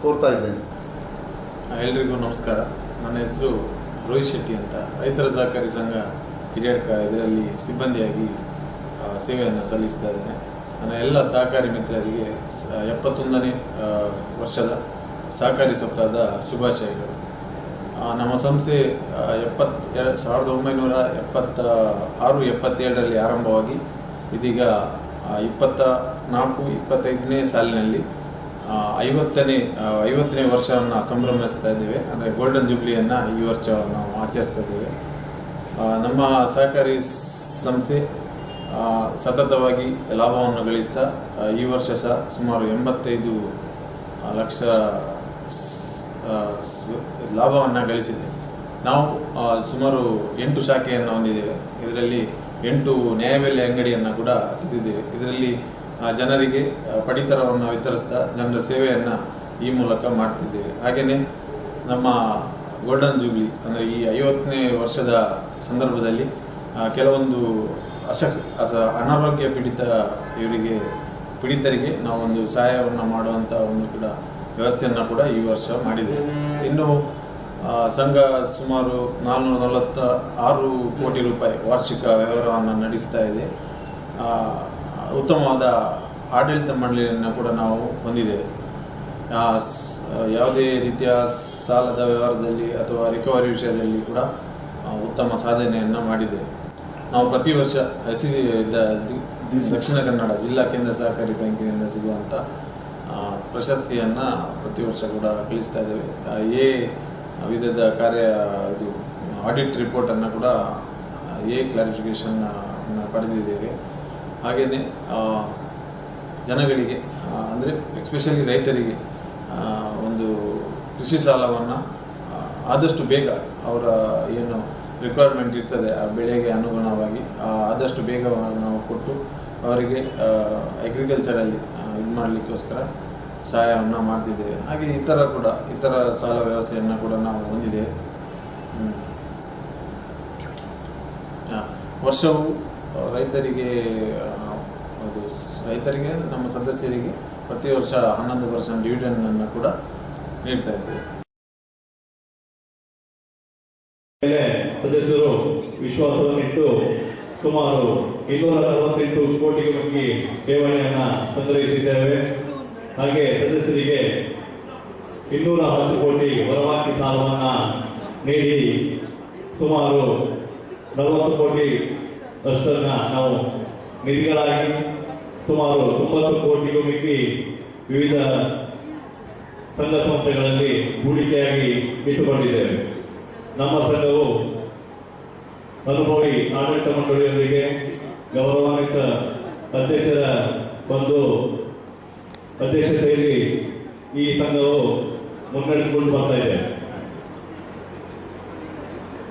ಕೋರ್ತಾ ಇದ್ದೇನೆ. ಎಲ್ರಿಗೂ ನಮಸ್ಕಾರ. ನನ್ನ ಹೆಸರು ರೋಹಿತ್ ಶೆಟ್ಟಿ ಅಂತ, ರೈತರ ಸಹಕಾರಿ ಸಂಘ ಹಿರಿಯಡ್ಕ ಇದರಲ್ಲಿ ಸಿಬ್ಬಂದಿಯಾಗಿ ಸೇವೆಯನ್ನು ಸಲ್ಲಿಸ್ತಾ ಇದ್ದೇನೆ. ನನ್ನ ಎಲ್ಲ ಸಹಕಾರಿ ಮಿತ್ರರಿಗೆ 71ನೇ ವರ್ಷದ ಸಹಕಾರಿ ಸಪ್ತಾಹದ ಶುಭಾಶಯಗಳು. ನಮ್ಮ ಸಂಸ್ಥೆ 1976-77ರಲ್ಲಿ ಆರಂಭವಾಗಿ ಇದೀಗ 24-25ನೇ ಸಾಲಿನಲ್ಲಿ 50ನೇ ವರ್ಷವನ್ನು ಸಂಭ್ರಮಿಸ್ತಾ ಇದ್ದೇವೆ. ಅಂದರೆ ಗೋಲ್ಡನ್ ಜೂಬ್ಲಿಯನ್ನು ಈ ವರ್ಷ ನಾವು ಆಚರಿಸ್ತಾ ಇದ್ದೇವೆ. ನಮ್ಮ ಸಹಕಾರಿ ಸಂಸ್ಥೆ ಸತತವಾಗಿ ಲಾಭವನ್ನು ಗಳಿಸ್ತಾ ಈ ವರ್ಷ ಸಹ ಸುಮಾರು 85 ಲಕ್ಷ ಲಾಭವನ್ನು ಗಳಿಸಿದೆ. ನಾವು ಸುಮಾರು 8 ಶಾಖೆಯನ್ನು ಹೊಂದಿದ್ದೇವೆ. ಇದರಲ್ಲಿ 8 ನ್ಯಾಯಬೆಲೆ ಅಂಗಡಿಯನ್ನು ಕೂಡ ತೆಗೆದಿದ್ದೇವೆ. ಇದರಲ್ಲಿ ಜನರಿಗೆ ಪಡಿತರವನ್ನು ವಿತರಿಸ್ತಾ ಜನರ ಸೇವೆಯನ್ನು ಈ ಮೂಲಕ ಮಾಡ್ತಿದ್ದೇವೆ. ಹಾಗೆಯೇ ನಮ್ಮ ಗೋಲ್ಡನ್ ಜೂಬ್ಲಿ ಅಂದರೆ ಈ 50ನೇ ವರ್ಷದ ಸಂದರ್ಭದಲ್ಲಿ ಕೆಲವೊಂದು ಅನಾರೋಗ್ಯ ಪೀಡಿತರಿಗೆ ನಾವೊಂದು ಸಹಾಯವನ್ನು ಮಾಡುವಂಥ ಒಂದು ಕೂಡ ವ್ಯವಸ್ಥೆಯನ್ನು ಕೂಡ ಈ ವರ್ಷ ಮಾಡಿದ್ದೇವೆ. ಇನ್ನು ಸಂಘ ಸುಮಾರು 446 ಕೋಟಿ ರೂಪಾಯಿ ವಾರ್ಷಿಕ ವ್ಯವಹಾರವನ್ನು ನಡೆಸ್ತಾ ಇದೆ. ಉತ್ತಮವಾದ ಆಡಳಿತ ಮಂಡಳಿಯನ್ನು ಕೂಡ ನಾವು ಹೊಂದಿದ್ದೇವೆ. ಯಾವುದೇ ರೀತಿಯ ಸಾಲದ ವ್ಯವಹಾರದಲ್ಲಿ ಅಥವಾ ರಿಕವರಿ ವಿಷಯದಲ್ಲಿ ಕೂಡ ಉತ್ತಮ ಸಾಧನೆಯನ್ನು ಮಾಡಿದ್ದೇವೆ. ನಾವು ಪ್ರತಿ ವರ್ಷ ದಕ್ಷಿಣ ಕನ್ನಡ ಜಿಲ್ಲಾ ಕೇಂದ್ರ ಸಹಕಾರಿ ಬ್ಯಾಂಕಿನಿಂದ ಸಿಗುವಂಥ ಪ್ರಶಸ್ತಿಯನ್ನು ಪ್ರತಿ ವರ್ಷ ಕೂಡ ಕಳಿಸ್ತಾ ಇದ್ದೇವೆ. ವಿಧದ ಆಡಿಟ್ ರಿಪೋರ್ಟನ್ನು ಕೂಡ ಕ್ಲಾರಿಫಿಕೇಷನ್ ಪಡೆದಿದ್ದೇವೆ. ಹಾಗೆಯೇ ಜನಗಳಿಗೆ ಅಂದರೆ ಎಸ್ಪೆಷಲಿ ರೈತರಿಗೆ ಒಂದು ಕೃಷಿ ಸಾಲವನ್ನು ಆದಷ್ಟು ಬೇಗ ಅವರ ಏನು ರಿಕ್ವೈರ್ಮೆಂಟ್ ಇರ್ತದೆ ಆ ಬೆಳೆಗೆ ಅನುಗುಣವಾಗಿ ಆದಷ್ಟು ಬೇಗ ನಾವು ಕೊಟ್ಟು ಅವರಿಗೆ ಅಗ್ರಿಕಲ್ಚರಲ್ಲಿ ಇದು ಮಾಡಲಿಕ್ಕೋಸ್ಕರ ಸಹಾಯವನ್ನು ಮಾಡ್ತಿದ್ದೇವೆ. ಹಾಗೆ ಇತರ ಸಾಲ ವ್ಯವಸ್ಥೆಯನ್ನು ಕೂಡ ನಾವು ಹೊಂದಿದ್ದೇವೆ. ವರ್ಷವು ರೈತರಿಗೆ ನಮ್ಮ ಸದಸ್ಯರಿಗೆ ಪ್ರತಿ ವರ್ಷ 11% ಡಿವಿಡೆಂಡನ್ನು ಕೂಡ ನೀಡ್ತಾ ಇದ್ದೇವೆ. ಸದಸ್ಯರು ವಿಶ್ವಾಸವನ್ನಿಟ್ಟು ಸುಮಾರು 248 ಕೋಟಿಗೆ ಮುಗಿ ಠೇವಣಿಯನ್ನು ಸಂಗ್ರಹಿಸಿದ್ದೇವೆ. ಹಾಗೆ ಸದಸ್ಯರಿಗೆ 210 ಕೋಟಿ ಹೊರವಾಕಿ ಸಾಲವನ್ನು ನೀಡಿ ಸುಮಾರು 40 ಕೋಟಿ ಅಷ್ಟನ್ನು ನಾವು ನಿಧಿಗಳಾಗಿ ಸುಮಾರು 90 ಕೋಟಿಗೂ ಮಿಕ್ಕಿ ವಿವಿಧ ಸಂಘ ಸಂಸ್ಥೆಗಳಲ್ಲಿ ಹೂಡಿಕೆಯಾಗಿ ಇಟ್ಟುಕೊಂಡಿದ್ದೇವೆ. ನಮ್ಮ ಸಂಘವು ಅನುಭವಿ ಆಡಳಿತ ಮಂಡಳಿಯೊಂದಿಗೆ ಗೌರವಾನ್ವಿತ ಅಧ್ಯಕ್ಷರ ಒಂದು ಅಧ್ಯಕ್ಷತೆಯಲ್ಲಿ ಈ ಸಂಘವು ಮುನ್ನಡೆದುಕೊಂಡು ಬರ್ತಾ ಇದೆ.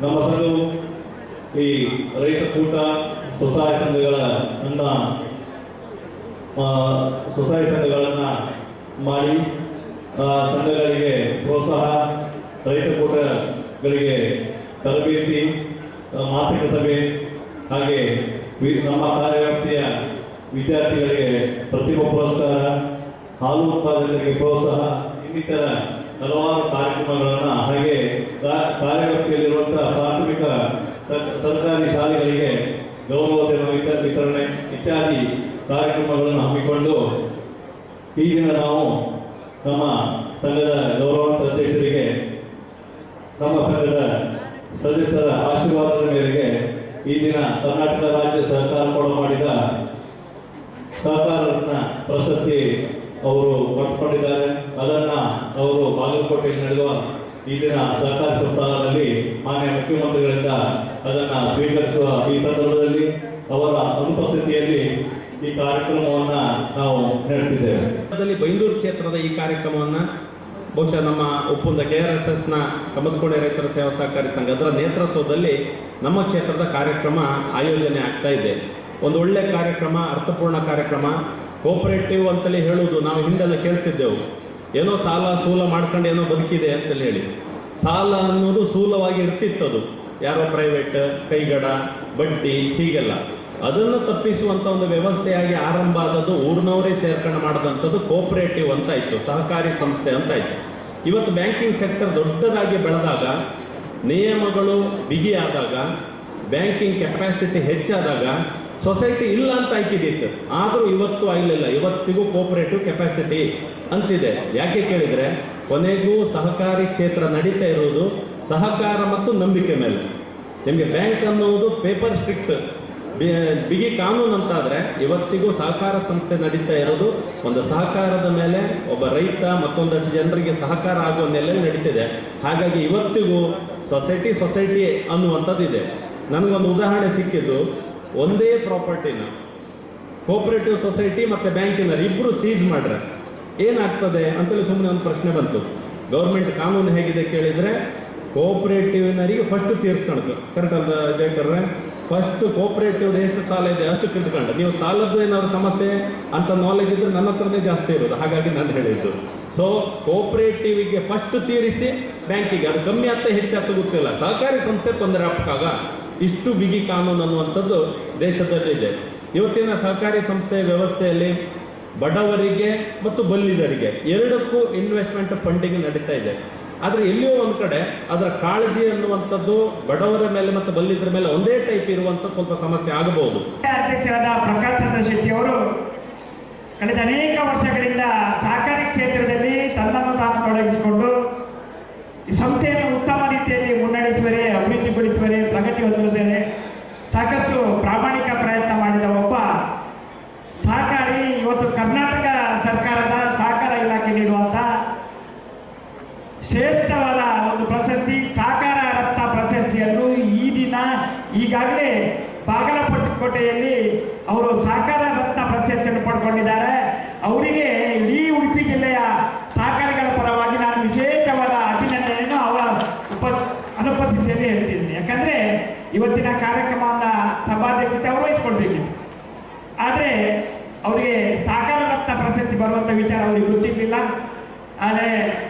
ನಮ್ಮ ಸಂಘವು ಈ ರೈತ ಕೂಟ ಸ್ವಸಹಾಯ ಸಂಘಗಳನ್ನ ಮಾಡಿ ಸಂಘಗಳಿಗೆ ಪ್ರೋತ್ಸಾಹ, ರೈತ ಕೂಟಗಳಿಗೆ ತರಬೇತಿ, ಮಾಸಿಕ ಸಭೆ, ಹಾಗೆ ನಮ್ಮ ಕಾರ್ಯವ್ಯಾಪ್ತಿಯ ವಿದ್ಯಾರ್ಥಿಗಳಿಗೆ ಪ್ರತಿಭಾ ಪುರಸ್ಕಾರ, ಹಾಲು ಉತ್ಪಾದಕರಿಗೆ ಪ್ರೋತ್ಸಾಹ, ಇನ್ನಿತರ ಹಲವಾರು ಕಾರ್ಯಕ್ರಮಗಳನ್ನು, ಹಾಗೆ ಕಾರ್ಯವ್ಯಾಪ್ತಿಯಲ್ಲಿರುವಂತಹ ಪ್ರಾಥಮಿಕ ಸರ್ಕಾರಿ ಶಾಲೆಗಳಿಗೆ ಗೌರವಧನ ವಿತರಣೆ ಇತ್ಯಾದಿ ಕಾರ್ಯಕ್ರಮಗಳನ್ನು ಹಮ್ಮಿಕೊಂಡು ಈ ದಿನ ನಾವು ನಮ್ಮ ಸಂಘದ ಗೌರವಾನ್ವಿತ ಅಧ್ಯಕ್ಷರಿಗೆ ನಮ್ಮ ಸಂಘದ ಸದಸ್ಯರ ಆಶೀರ್ವಾದದ ಮೇರೆಗೆ ಈ ದಿನ ಕರ್ನಾಟಕ ರಾಜ್ಯ ಸಹಕಾರ ಕೊಡ ಮಾಡಿದ ಸಹಕಾರ ರತ್ನ ಪ್ರಶಸ್ತಿ ಅವರು ಪಡೆದುಕೊಂಡಿದ್ದಾರೆ. ಅದನ್ನ ಅವರು ಬಾಗಲಕೋಟೆಯಲ್ಲಿ ನಡೆಯುವ ಈ ದಿನ ಸಹಕಾರ ಸಪ್ತಾಹದಲ್ಲಿ ಮಾನ್ಯ ಮುಖ್ಯಮಂತ್ರಿಗಳಿಂದ ಅದನ್ನ ಸ್ವೀಕರಿಸುವ ಈ ಸಂದರ್ಭದಲ್ಲಿ ಅವರ ಅನುಪಸ್ಥಿತಿಯಲ್ಲಿ ಈ ಕಾರ್ಯಕ್ರಮವನ್ನ ನಾವು ನಡೆಸಿದ್ದೇವೆ. ಬೈಂದೂರು ಕ್ಷೇತ್ರದ ಈ ಕಾರ್ಯಕ್ರಮವನ್ನ ಬಹುಶಃ ನಮ್ಮ ಒಪ್ಪಂದ KRSSನ ಕಮತಕೋಣೆ ರೈತರ ಸೇವಾ ಸಹಕಾರಿ ಸಂಘ ಅದರ ನೇತೃತ್ವದಲ್ಲಿ ನಮ್ಮ ಕ್ಷೇತ್ರದ ಕಾರ್ಯಕ್ರಮ ಆಯೋಜನೆ ಆಗ್ತಾ ಇದೆ. ಒಂದು ಒಳ್ಳೆ ಕಾರ್ಯಕ್ರಮ, ಅರ್ಥಪೂರ್ಣ ಕಾರ್ಯಕ್ರಮ. ಕೋಪರೇಟಿವ್ ಅಂತಲೇ ಹೇಳುವುದು ನಾವು ಹಿಂದೆಲ್ಲ ಕೇಳ್ತಿದ್ದೆವು, ಏನೋ ಸಾಲ ಸೂಲ ಮಾಡ್ಕೊಂಡು ಏನೋ ಬದುಕಿದೆ ಅಂತೇಳಿ ಹೇಳಿ. ಸಾಲ ಅನ್ನೋದು ಸ್ಥೂಲವಾಗಿ ಇರ್ತಿತ್ತದು, ಯಾರೋ ಪ್ರೈವೇಟ್, ಕೈಗಡ, ಬಡ್ಡಿ ಹೀಗೆಲ್ಲ. ಅದನ್ನು ತಪ್ಪಿಸುವಂತ ಒಂದು ವ್ಯವಸ್ಥೆಯಾಗಿ ಆರಂಭ ಆದದ್ದು ಊರಿನವರೇ ಸೇರ್ಕೊಂಡು ಮಾಡಿದಂಥದ್ದು ಕೋಪರೇಟಿವ್ ಅಂತ ಇತ್ತು, ಸಹಕಾರಿ ಸಂಸ್ಥೆ ಅಂತ ಇತ್ತು. ಇವತ್ತು ಬ್ಯಾಂಕಿಂಗ್ ಸೆಕ್ಟರ್ ದೊಡ್ಡದಾಗಿ ಬೆಳೆದಾಗ, ನಿಯಮಗಳು ಬಿಗಿಯಾದಾಗ, ಬ್ಯಾಂಕಿಂಗ್ ಕೆಪಾಸಿಟಿ ಹೆಚ್ಚಾದಾಗ ಸೊಸೈಟಿ ಇಲ್ಲ ಅಂತ ಆಯ್ತಿದ್ದಿತ್ತು. ಆದರೂ ಇವತ್ತು ಆಗಲಿಲ್ಲ. ಇವತ್ತಿಗೂ ಕೋಪರೇಟಿವ್ ಕೆಪಾಸಿಟಿ ಅಂತಿದೆ. ಯಾಕೆ ಕೇಳಿದ್ರೆ ಕೊನೆಗೂ ಸಹಕಾರಿ ಕ್ಷೇತ್ರ ನಡೀತಾ ಇರುವುದು ಸಹಕಾರ ಮತ್ತು ನಂಬಿಕೆ ಮೇಲೆ. ನಿಮಗೆ ಬ್ಯಾಂಕ್ ಅನ್ನುವುದು ಪೇಪರ್ ಸ್ಟ್ರಿಕ್ಟ್ ಬಿಗಿ ಕಾನೂನು ಅಂತಾದ್ರೆ, ಇವತ್ತಿಗೂ ಸಹಕಾರ ಸಂಸ್ಥೆ ನಡೀತಾ ಇರೋದು ಒಂದು ಸಹಕಾರದ ಮೇಲೆ, ಒಬ್ಬ ರೈತ ಮತ್ತೊಂದಷ್ಟು ಜನರಿಗೆ ಸಹಕಾರ ಆಗುವ ನೆಲೆಯಲ್ಲಿ ನಡೀತಿದೆ. ಹಾಗಾಗಿ ಇವತ್ತಿಗೂ ಸೊಸೈಟಿ ಅನ್ನುವಂಥದ್ದು ಇದೆ. ನನಗೊಂದು ಉದಾಹರಣೆ ಸಿಕ್ಕಿದ್ದು, ಒಂದೇ ಪ್ರಾಪರ್ಟಿನ ಕೋಪರೇಟಿವ್ ಸೊಸೈಟಿ ಮತ್ತೆ ಬ್ಯಾಂಕಿನರು ಇಬ್ರು ಸೀಸ್ ಮಾಡ್ರೆ ಏನಾಗ್ತದೆ ಅಂತೇಳಿ ಸುಮ್ಮನೆ ಒಂದು ಪ್ರಶ್ನೆ ಬಂತು. ಗೌರ್ಮೆಂಟ್ ಕಾನೂನು ಹೇಗಿದೆ ಕೇಳಿದ್ರೆ, ಕೋಪರೇಟಿವ್ನರಿಗೆ ಫಸ್ಟ್ ತೀರ್ಸ್ಕೊಳ್ತು. ಕರೆಕ್ಟ್ ಅಲ್ಲ ಬೇಕಾದ್ರೆ? ಫಸ್ಟ್ ಕೋಪರೇಟಿವ್ ಎಷ್ಟು ಸಾಲ ಇದೆ ಅಷ್ಟು ಕಿತ್ಕೊಂಡು, ನೀವು ಸಾಲದ ಏನಾದ್ರು ಸಮಸ್ಯೆ ಅಂತ ನಾಲೆಜ್ ಇದ್ರೆ ನನ್ನ ಹತ್ರನೇ ಜಾಸ್ತಿ ಇರೋದು, ಹಾಗಾಗಿ ನಾನು ಹೇಳಿದ್ದು. ಸೊ ಕೋಪರೇಟಿವ್ಗೆ ಫಸ್ಟ್ ತೀರಿಸಿ ಬ್ಯಾಂಕಿಗೆ, ಅದು ಕಮ್ಮಿ ಆಗ್ತಾ ಹೆಚ್ಚಾಗ್ತಾ ಗೊತ್ತಿಲ್ಲ. ಸಹಕಾರಿ ಸಂಸ್ಥೆ ತೊಂದರೆ ಆಗ್ಬೇಕಾಗ ಇಷ್ಟು ಬಿಗಿ ಕಾನೂನು ಅನ್ನುವಂಥದ್ದು ದೇಶದಲ್ಲಿ ಇದೆ. ಇವತ್ತಿನ ಸಹಕಾರಿ ಸಂಸ್ಥೆ ವ್ಯವಸ್ಥೆಯಲ್ಲಿ ಬಡವರಿಗೆ ಮತ್ತು ಬಲ್ಲಿದರಿಗೆ ಎರಡಕ್ಕೂ ಇನ್ವೆಸ್ಟ್ಮೆಂಟ್ ಫಂಡಿಂಗ್ ನಡೀತಾ ಇದೆ. ಆದ್ರೆ ಎಲ್ಲಿಯೋ ಒಂದ್ ಕಡೆ ಅದರ ಕಾಳಜಿ ಅನ್ನುವಂಥದ್ದು ಬಡವರ ಮೇಲೆ ಮತ್ತು ಬಲ್ಲಿದರ ಮೇಲೆ ಒಂದೇ ಟೈಪ್ ಇರುವಂತ ಸ್ವಲ್ಪ ಸಮಸ್ಯೆ ಆಗಬಹುದು. ಅಧ್ಯಕ್ಷರಾದ ಪ್ರಕಾಶ್ ಚಂದ್ರ ಶೆಟ್ಟಿ ಅವರು ಕಳೆದ ಅನೇಕ ವರ್ಷಗಳಿಂದ ಸಹಕಾರಿ ಕ್ಷೇತ್ರದಲ್ಲಿ ತನ್ನನ್ನು ತಾನು ತೊಡಗಿಸಿಕೊಂಡು ಈ ಸಂಸ್ಥೆಯನ್ನು ಉತ್ತಮ ರೀತಿಯಲ್ಲಿ ಮುನ್ನಡೆಸುವರೆ, ಅಭಿವೃದ್ಧಿಪಡಿಸುವರೆ, ಪ್ರಗತಿ ಹೊಂದುವುದರೆ ಸಾಕಷ್ಟು ಪ್ರಾಮಾಣಿಕ ಪ್ರಯತ್ನ ಮಾಡಿದ ಒಬ್ಬ ಸಹಕಾರಿ ಇವತ್ತು ಕರ್ನಾಟಕ ಸರ್ಕಾರದ ಸಹಕಾರ ಇಲಾಖೆ ನೀಡುವಂತಹ ಶ್ರೇಷ್ಠವಾದ ಒಂದು ಪ್ರಶಸ್ತಿ ಸಹಕಾರ ರತ್ನ ಪ್ರಶಸ್ತಿಯನ್ನು ಈ ದಿನ ಈಗಾಗಲೇ ಬಾಗಲಕೋಟೆ ಉಪ್ಪಿನಕೋಟೆಯಲ್ಲಿ ಅವರು ಸಹಕಾರ ರತ್ನ ಪ್ರಶಸ್ತಿಯನ್ನು ಪಡ್ಕೊಂಡಿದ್ದಾರೆ. ಅವರಿಗೆ ಇಡೀ ಉಡುಪಿ ಜಿಲ್ಲೆಯ ಸಹಕಾರಿಗಳ ಪರವಾಗಿ ನಾನು ವಿಶೇಷವಾದ ಅಭಿನಂದನೆಯನ್ನು ಅವರ ಅನುಪಸ್ಥಿತಿಯಲ್ಲಿ ಹೇಳ್ತಿದ್ದೀನಿ. ಯಾಕಂದ್ರೆ ಇವತ್ತಿನ ಕಾರ್ಯಕ್ರಮದ ಸಭಾಧ್ಯಕ್ಷತೆ ಅವರು ವಹಿಸ್ಕೊಳ್ಬೇಕಿತ್ತು. ಆದರೆ ಅವರಿಗೆ ಸಹಕಾರ ರತ್ನ ಪ್ರಶಸ್ತಿ ಬರುವಂಥ ವಿಚಾರ ಅವರಿಗೆ ಗೊತ್ತಿರಲಿಲ್ಲ. ಆದರೆ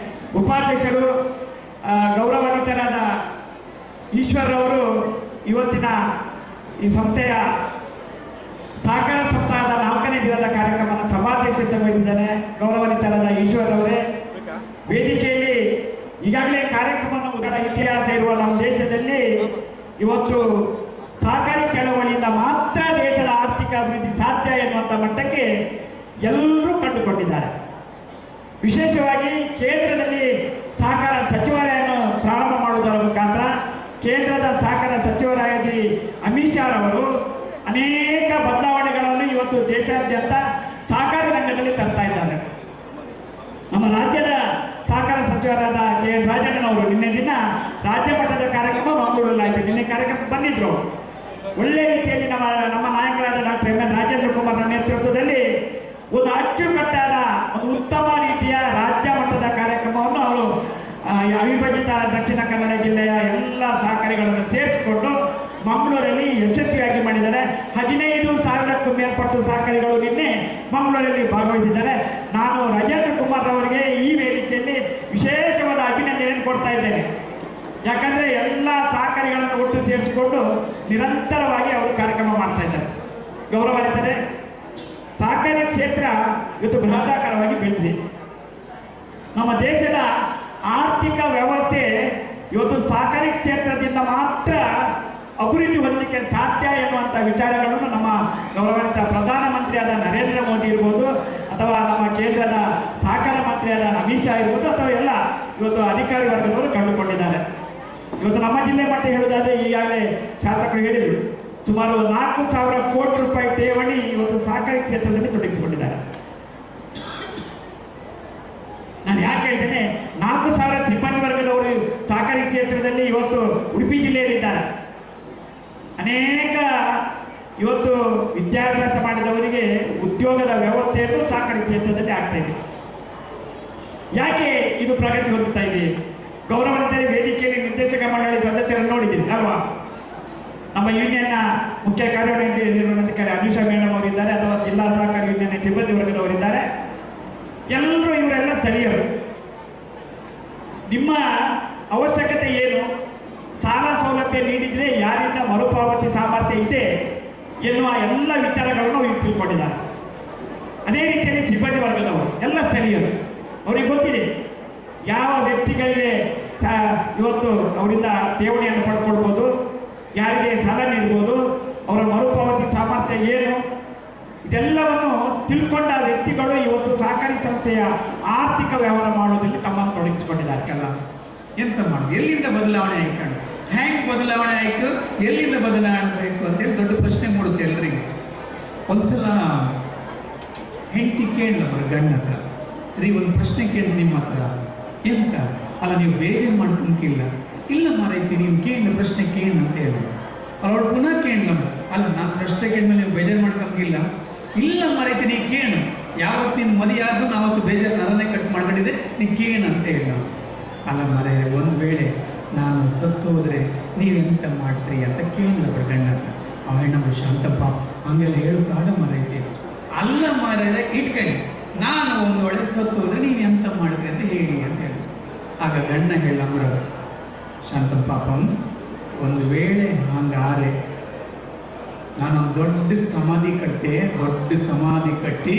ಉಪಾಧ್ಯಕ್ಷರು ಗೌರವಾನ್ವಿತರಾದ ಈಶ್ವರವರು ಇವತ್ತಿನ ಈ ಸಂಸ್ಥೆಯ ಸಹಕಾರ ಸಪ್ತಾಹದ 4ನೇ ದಿನದ ಕಾರ್ಯಕ್ರಮದ ಸಭಾಧ್ಯಕ್ಷತೆ ವಹಿಸಿದ್ದಾರೆ. ಗೌರವಾನ್ವಿತರಾದ ಈಶ್ವರವರೇ, ವೇದಿಕೆಯಲ್ಲಿ ಈಗಾಗಲೇ ಕಾರ್ಯಕ್ರಮದ ಇತಿಹಾಸ ಇರುವ ನಮ್ಮ ದೇಶದಲ್ಲಿ ಇವತ್ತು ಸಹಕಾರಿ ಚಳವಳಿಯಿಂದ ಮಾತ್ರ ದೇಶದ ಆರ್ಥಿಕ ಅಭಿವೃದ್ಧಿ ಸಾಧ್ಯ ಎನ್ನುವಂಥ ಮಟ್ಟಕ್ಕೆ ಎಲ್ಲರೂ ಕಂಡುಕೊಂಡಿದ್ದಾರೆ. ವಿಶೇಷವಾಗಿ ಕೇಂದ್ರದಲ್ಲಿ ಸಹಕಾರ ಸಚಿವಾಲಯವನ್ನು ಪ್ರಾರಂಭ ಮಾಡುವುದರ ಮುಖಾಂತರ ಕೇಂದ್ರದ ಸಹಕಾರ ಸಚಿವರಾಗಿ ಅಮಿತ್ ಶಾ ಅವರು ಅನೇಕ ಬದಲಾವಣೆಗಳನ್ನು ಇವತ್ತು ದೇಶಾದ್ಯಂತ ಸಹಕಾರಿ ರಂಗದಲ್ಲಿ ತರ್ತಾ ಇದ್ದಾರೆ. ನಮ್ಮ ರಾಜ್ಯದ ಸಹಕಾರ ಸಚಿವರಾದ ಕೆ.ಎನ್. ರಾಜಣ್ಣನವರು ನಿನ್ನೆ ದಿನ ರಾಜ್ಯ ಮಟ್ಟದ ಕಾರ್ಯಕ್ರಮ ಮಂಗಳೂರಲ್ಲಾಯಿತು. ನಿನ್ನೆ ಕಾರ್ಯಕ್ರಮ ಬಂದಿದ್ರು. ಒಳ್ಳೆ ರೀತಿಯಲ್ಲಿ ನಮ್ಮ ನಾಯಕರಾದ ಡಾಕ್ಟರ್ ಎಂ.ಎನ್. ರಾಜೇಂದ್ರ ಕುಮಾರ್ ನೇತೃತ್ವದಲ್ಲಿ ಒಂದು ಅಚ್ಚುಕಟ್ಟಾದ ಒಂದು ಉತ್ತಮ ರೀತಿಯ ರಾಜ್ಯ ಮಟ್ಟದ ಕಾರ್ಯಕ್ರಮವನ್ನು ಅವರು ಅವಿಭಜಿತ ದಕ್ಷಿಣ ಕನ್ನಡ ಜಿಲ್ಲೆಯ ಎಲ್ಲ ಸಹಕಾರಿಗಳನ್ನು ಸೇರಿಸಿಕೊಂಡು ಮಂಗಳೂರಲ್ಲಿ ಯಶಸ್ವಿಯಾಗಿ ಮಾಡಿದ್ದಾರೆ. 15,000ಕ್ಕೂ ಮೇಲ್ಪಟ್ಟು ಸಹಕಾರಿಗಳು ನಿನ್ನೆ ಮಂಗಳೂರಲ್ಲಿ ಭಾಗವಹಿಸಿದ್ದಾರೆ. ನಾನು ರಾಜೇಂದ್ರ ಕುಮಾರ್ ಅವರಿಗೆ ಈ ವೇದಿಕೆಯಲ್ಲಿ ವಿಶೇಷವಾದ ಅಭಿನಂದನೆಯನ್ನು ಕೊಡ್ತಾ ಇದ್ದೇನೆ. ಯಾಕಂದ್ರೆ ಎಲ್ಲ ಸಹಕಾರಿಗಳನ್ನು ಒಟ್ಟು ಸೇರಿಸಿಕೊಂಡು ನಿರಂತರವಾಗಿ ಅವರು ಕಾರ್ಯಕ್ರಮ ಮಾಡ್ತಾ ಇದ್ದಾರೆ. ಗೌರವಾನ್ವಿತರೆ, ಸಹಕಾರಿ ಕ್ಷೇತ್ರ ಇವತ್ತು ಬೃಹದಾಕಾರವಾಗಿ ಬೆಳೆದಿದೆ. ನಮ್ಮ ದೇಶದ ಆರ್ಥಿಕ ವ್ಯವಸ್ಥೆ ಇವತ್ತು ಸಹಕಾರಿ ಕ್ಷೇತ್ರದಿಂದ ಮಾತ್ರ ಅಭಿವೃದ್ಧಿ ಹೊಂದಲಿಕ್ಕೆ ಸಾಧ್ಯ ಎನ್ನುವಂಥ ವಿಚಾರಗಳನ್ನು ನಮ್ಮ ಗೌರವಾನ್ವಿತ ಪ್ರಧಾನಮಂತ್ರಿಯಾದ ನರೇಂದ್ರ ಮೋದಿ ಇರ್ಬೋದು, ಅಥವಾ ನಮ್ಮ ಕೇಂದ್ರದ ಸಹಕಾರ ಮಂತ್ರಿಯಾದ ಅಮಿತ್ ಶಾ ಇರ್ಬೋದು, ಅಥವಾ ಎಲ್ಲ ಇವತ್ತು ಅಧಿಕಾರಿ ವರ್ಗದವರು ಕಂಡುಕೊಂಡಿದ್ದಾರೆ. ಇವತ್ತು ನಮ್ಮ ಜಿಲ್ಲೆ ಮಟ್ಟ ಹೇಳುವುದಾದ್ರೆ ಈಗಾಗಲೇ ಶಾಸಕರು ಹೇಳಿದರು, ಸುಮಾರು 4,000 ಕೋಟಿ ರೂಪಾಯಿ ಠೇವಣಿ ಇವತ್ತು ಸಹಕಾರಿ ಕ್ಷೇತ್ರದಲ್ಲಿ ತೊಡಗಿಸಿಕೊಂಡಿದ್ದಾರೆ. ನಾನು ಯಾಕೆ ಹೇಳ್ತೇನೆ, 4,000 ಸಿಬ್ಬಂದಿ ವರ್ಗದವರು ಸಹಕಾರಿ ಕ್ಷೇತ್ರದಲ್ಲಿ ಇವತ್ತು ಉಡುಪಿ ಜಿಲ್ಲೆಯಲ್ಲಿದ್ದಾರೆ. ಅನೇಕ ಇವತ್ತು ವಿದ್ಯಾಭ್ಯಾಸ ಮಾಡಿದವರಿಗೆ ಉದ್ಯೋಗದ ವ್ಯವಸ್ಥೆಯನ್ನು ಸಹಕಾರಿ ಕ್ಷೇತ್ರದಲ್ಲಿ ಆಗ್ತಾ ಇದೆ. ಯಾಕೆ ಇದು ಪ್ರಗತಿ ಹೊಂದುತ್ತಾ ಇದೆ? ಗೌರವಾನ್ವಿತ ವೇದಿಕೆಯಲ್ಲಿ ನಿರ್ದೇಶಕ ಮಂಡಳಿ ಸದಸ್ಯರನ್ನು ನೋಡಿದ್ದೀರಿ ಅಲ್ವಾ? ನಮ್ಮ ಯೂನಿಯನ್ನ ಮುಖ್ಯ ಕಾರ್ಯನಿರ್ವಹಣಾಧಿಕಾರಿ ಅನುಷಾ ಮೇಡಮ್ ಅವರಿದ್ದಾರೆ, ಅಥವಾ ಜಿಲ್ಲಾ ಸಹಕಾರಿ ಯೂನಿಯನ್ ಸಿಬ್ಬಂದಿ ವರ್ಗದವರಿದ್ದಾರೆ. ಎಲ್ಲರೂ ಇವರೆಲ್ಲ ಸ್ಥಳೀಯರು. ನಿಮ್ಮ ಅವಶ್ಯಕತೆ ಏನು? ಸಾಲ ಸೌಲಭ್ಯ ನೀಡಿದ್ರೆ ಯಾರಿಂದ ಮರುಪಾವತಿ ಸಾಮರ್ಥ್ಯ ಇದೆ ಎನ್ನುವ ಎಲ್ಲ ವಿಚಾರಗಳನ್ನು ಇವರು ತಿಳ್ಕೊಂಡಿದ್ದಾರೆ. ಅದೇ ರೀತಿಯಲ್ಲಿ ಸಿಬ್ಬಂದಿ ವರ್ಗದವರು ಎಲ್ಲ ಸ್ಥಳೀಯರು. ಅವರಿಗೆ ಗೊತ್ತಿದೆ ಯಾವ ವ್ಯಕ್ತಿಗಳಿಗೆ ಇವತ್ತು ಅವರಿಂದ ಠೇವಣಿಯನ್ನು ಪಡ್ಕೊಳ್ಬೋದು, ಯಾರಿಗೆ ಸಾಲ ನೀಡ್ಬೋದು, ಅವರ ಮರುಪಾವತಿ ಸಾಮರ್ಥ್ಯ ಏನು, ಇದೆಲ್ಲವನ್ನು ತಿಳ್ಕೊಂಡ ವ್ಯಕ್ತಿಗಳು ಇವತ್ತು ಸಹಕಾರಿ ಸಂಸ್ಥೆಯ ಆರ್ಥಿಕ ವ್ಯವಹಾರ ಮಾಡೋದ್ರಲ್ಲಿ ತಮ್ಮನ್ನು ತೊಡಗಿಸಿಕೊಂಡಿದ್ದಾರೆ. ಎಂತ ಮಾಡೋದು? ಎಲ್ಲಿಂದ ಬದಲಾವಣೆ ಆಯ್ಕೊಂಡು ಹ್ಯಾಂಗ್ ಬದಲಾವಣೆ ಆಯಿತು, ಎಲ್ಲಿಂದ ಬದಲಾವಣೆ ಬೇಕು ಅಂತೇಳಿ ದೊಡ್ಡ ಪ್ರಶ್ನೆ ಮೂಡುತ್ತೆ ಎಲ್ಲರಿಗೆ. ಒಂದ್ಸಲ ಹೆಂಡತಿ ಕೇಳಲ್ಲ ಅವ್ರ ಗಂಡ ಹತ್ರ, ರೀ ಒಂದು ಪ್ರಶ್ನೆ ಕೇಳಿ ನಿಮ್ಮ ಹತ್ರ. ಎಂತ? ಅಲ್ಲ ನೀವು ಬೇಜಾರು ಮಾಡ್ಕೊಂತಿಲ್ಲ. ಇಲ್ಲ ಮಾರೈತಿ, ನೀವು ಕೇಳಿದ ಪ್ರಶ್ನೆ ಕೇಳಿ ಅಂತ ಹೇಳಿ ಅವಳು ಪುನಃ ಕೇಳಲ್ಲ. ಅಲ್ಲ ನಾನು ಪ್ರಶ್ನೆ ಕೇಳಿದ್ಮೇಲೆ ನೀವು ಬೇಜಾರು ಮಾಡ್ಕೊಂಗಿಲ್ಲ. ಇಲ್ಲ ಮಾರೈತಿ, ನೀವು ಕೇಳು. ಯಾವತ್ತು ನಿನ್ನ ಮದುವೆ ಆದ್ರೂ ನಾವತ್ತು ಬೇಜಾರು ನರನೇ ಕಟ್ ಮಾಡ್ಕೊಂಡಿದ್ದೆ, ನೀವು ಕೇಳು ಅಂತ ಹೇಳ. ಅಲ್ಲ ಮರೆ, ಒಂದು ವೇಳೆ ನಾನು ಸತ್ತು ಹೋದರೆ ನೀವೆಂತ ಮಾಡ್ತೀರಿ ಅಂತ ಕೇಳಿಲ್ಲ ಅವ್ರ ಗಂಡ. ಅವೇ ನಮ್ಮ ಶಾಂತಪ್ಪ ಹಂಗೆಲ್ಲ ಹೇಳು ಕಾಡ ಮಾರೈತಿ. ಅಲ್ಲ ಮಾರಾಯ, ಇಟ್ಕೊಳ್ಳಿ, ನಾನು ಒಂದು ಒಳ್ಳೆ ಸತ್ತು ಹೋದರೆ ನೀವು ಎಂತ ಮಾಡ್ತೀರಿ ಅಂತ ಹೇಳಿ ಅಂತ ಹೇಳಿ. ಆಗ ಗಂಡ ಹೇಳಮ್ರ, ಶಾಂತಪ್ಪಾಪಂ, ಒಂದು ವೇಳೆ ಹಂಗಾರೆ ನಾನೊಂದು ದೊಡ್ಡ ಸಮಾಧಿ ಕಟ್ತೆ, ದೊಡ್ಡ ಸಮಾಧಿ ಕಟ್ಟಿ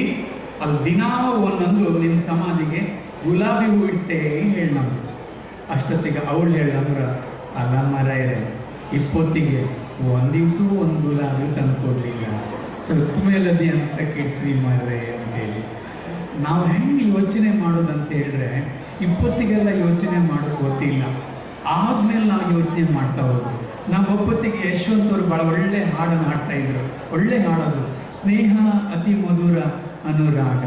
ಅಲ್ಲಿ ದಿನ ಒಂದೊಂದು ನಿನ್ನ ಸಮಾಧಿಗೆ ಗುಲಾಬಿ ಹೂ ಇಟ್ಟೆ ಹೇಳಿ ನಮ್ಗೆ. ಅಷ್ಟೊತ್ತಿಗೆ ಅವಳು ಹೇಳಮ್ರ, ಅಲ್ಲ ಮಾರಾಯರೆ, ಇಪ್ಪತ್ತಿಗೆ ಒಂದು ದಿವಸ ಒಂದು ಗುಲಾಬಿ ತಂದು ಕೊಡಲಿಲ್ಲ, ಸತ್ತ ಮೇಲದಿ ಅಂತ ಕೇಳ್ತೀವಿ ಮಾರ್ರೆ ಅಂತೇಳಿ. ನಾವು ಹೆಂಗೆ ಯೋಚನೆ ಮಾಡೋದಂತ ಹೇಳಿದ್ರೆ, ಇಪ್ಪತ್ತಿಗೆಲ್ಲ ಯೋಚನೆ ಮಾಡೋದು ಗೊತ್ತಿಲ್ಲ, ಆದ್ಮೇಲೆ ನಾವು ಯೋಚನೆ ಮಾಡ್ತಾ ಹೋದ್ವಿ. ನಾವು ಒಪ್ಪತ್ತಿಗೆ ಯಶವಂತ್ ಅವರು ಭಾಳ ಒಳ್ಳೆ ಹಾಡನ್ನು ಹಾಡ್ತಾ ಇದ್ರು. ಒಳ್ಳೆ ಹಾಡೋದು, ಸ್ನೇಹ ಅತಿ ಮಧುರ ಅನುರಾಗ.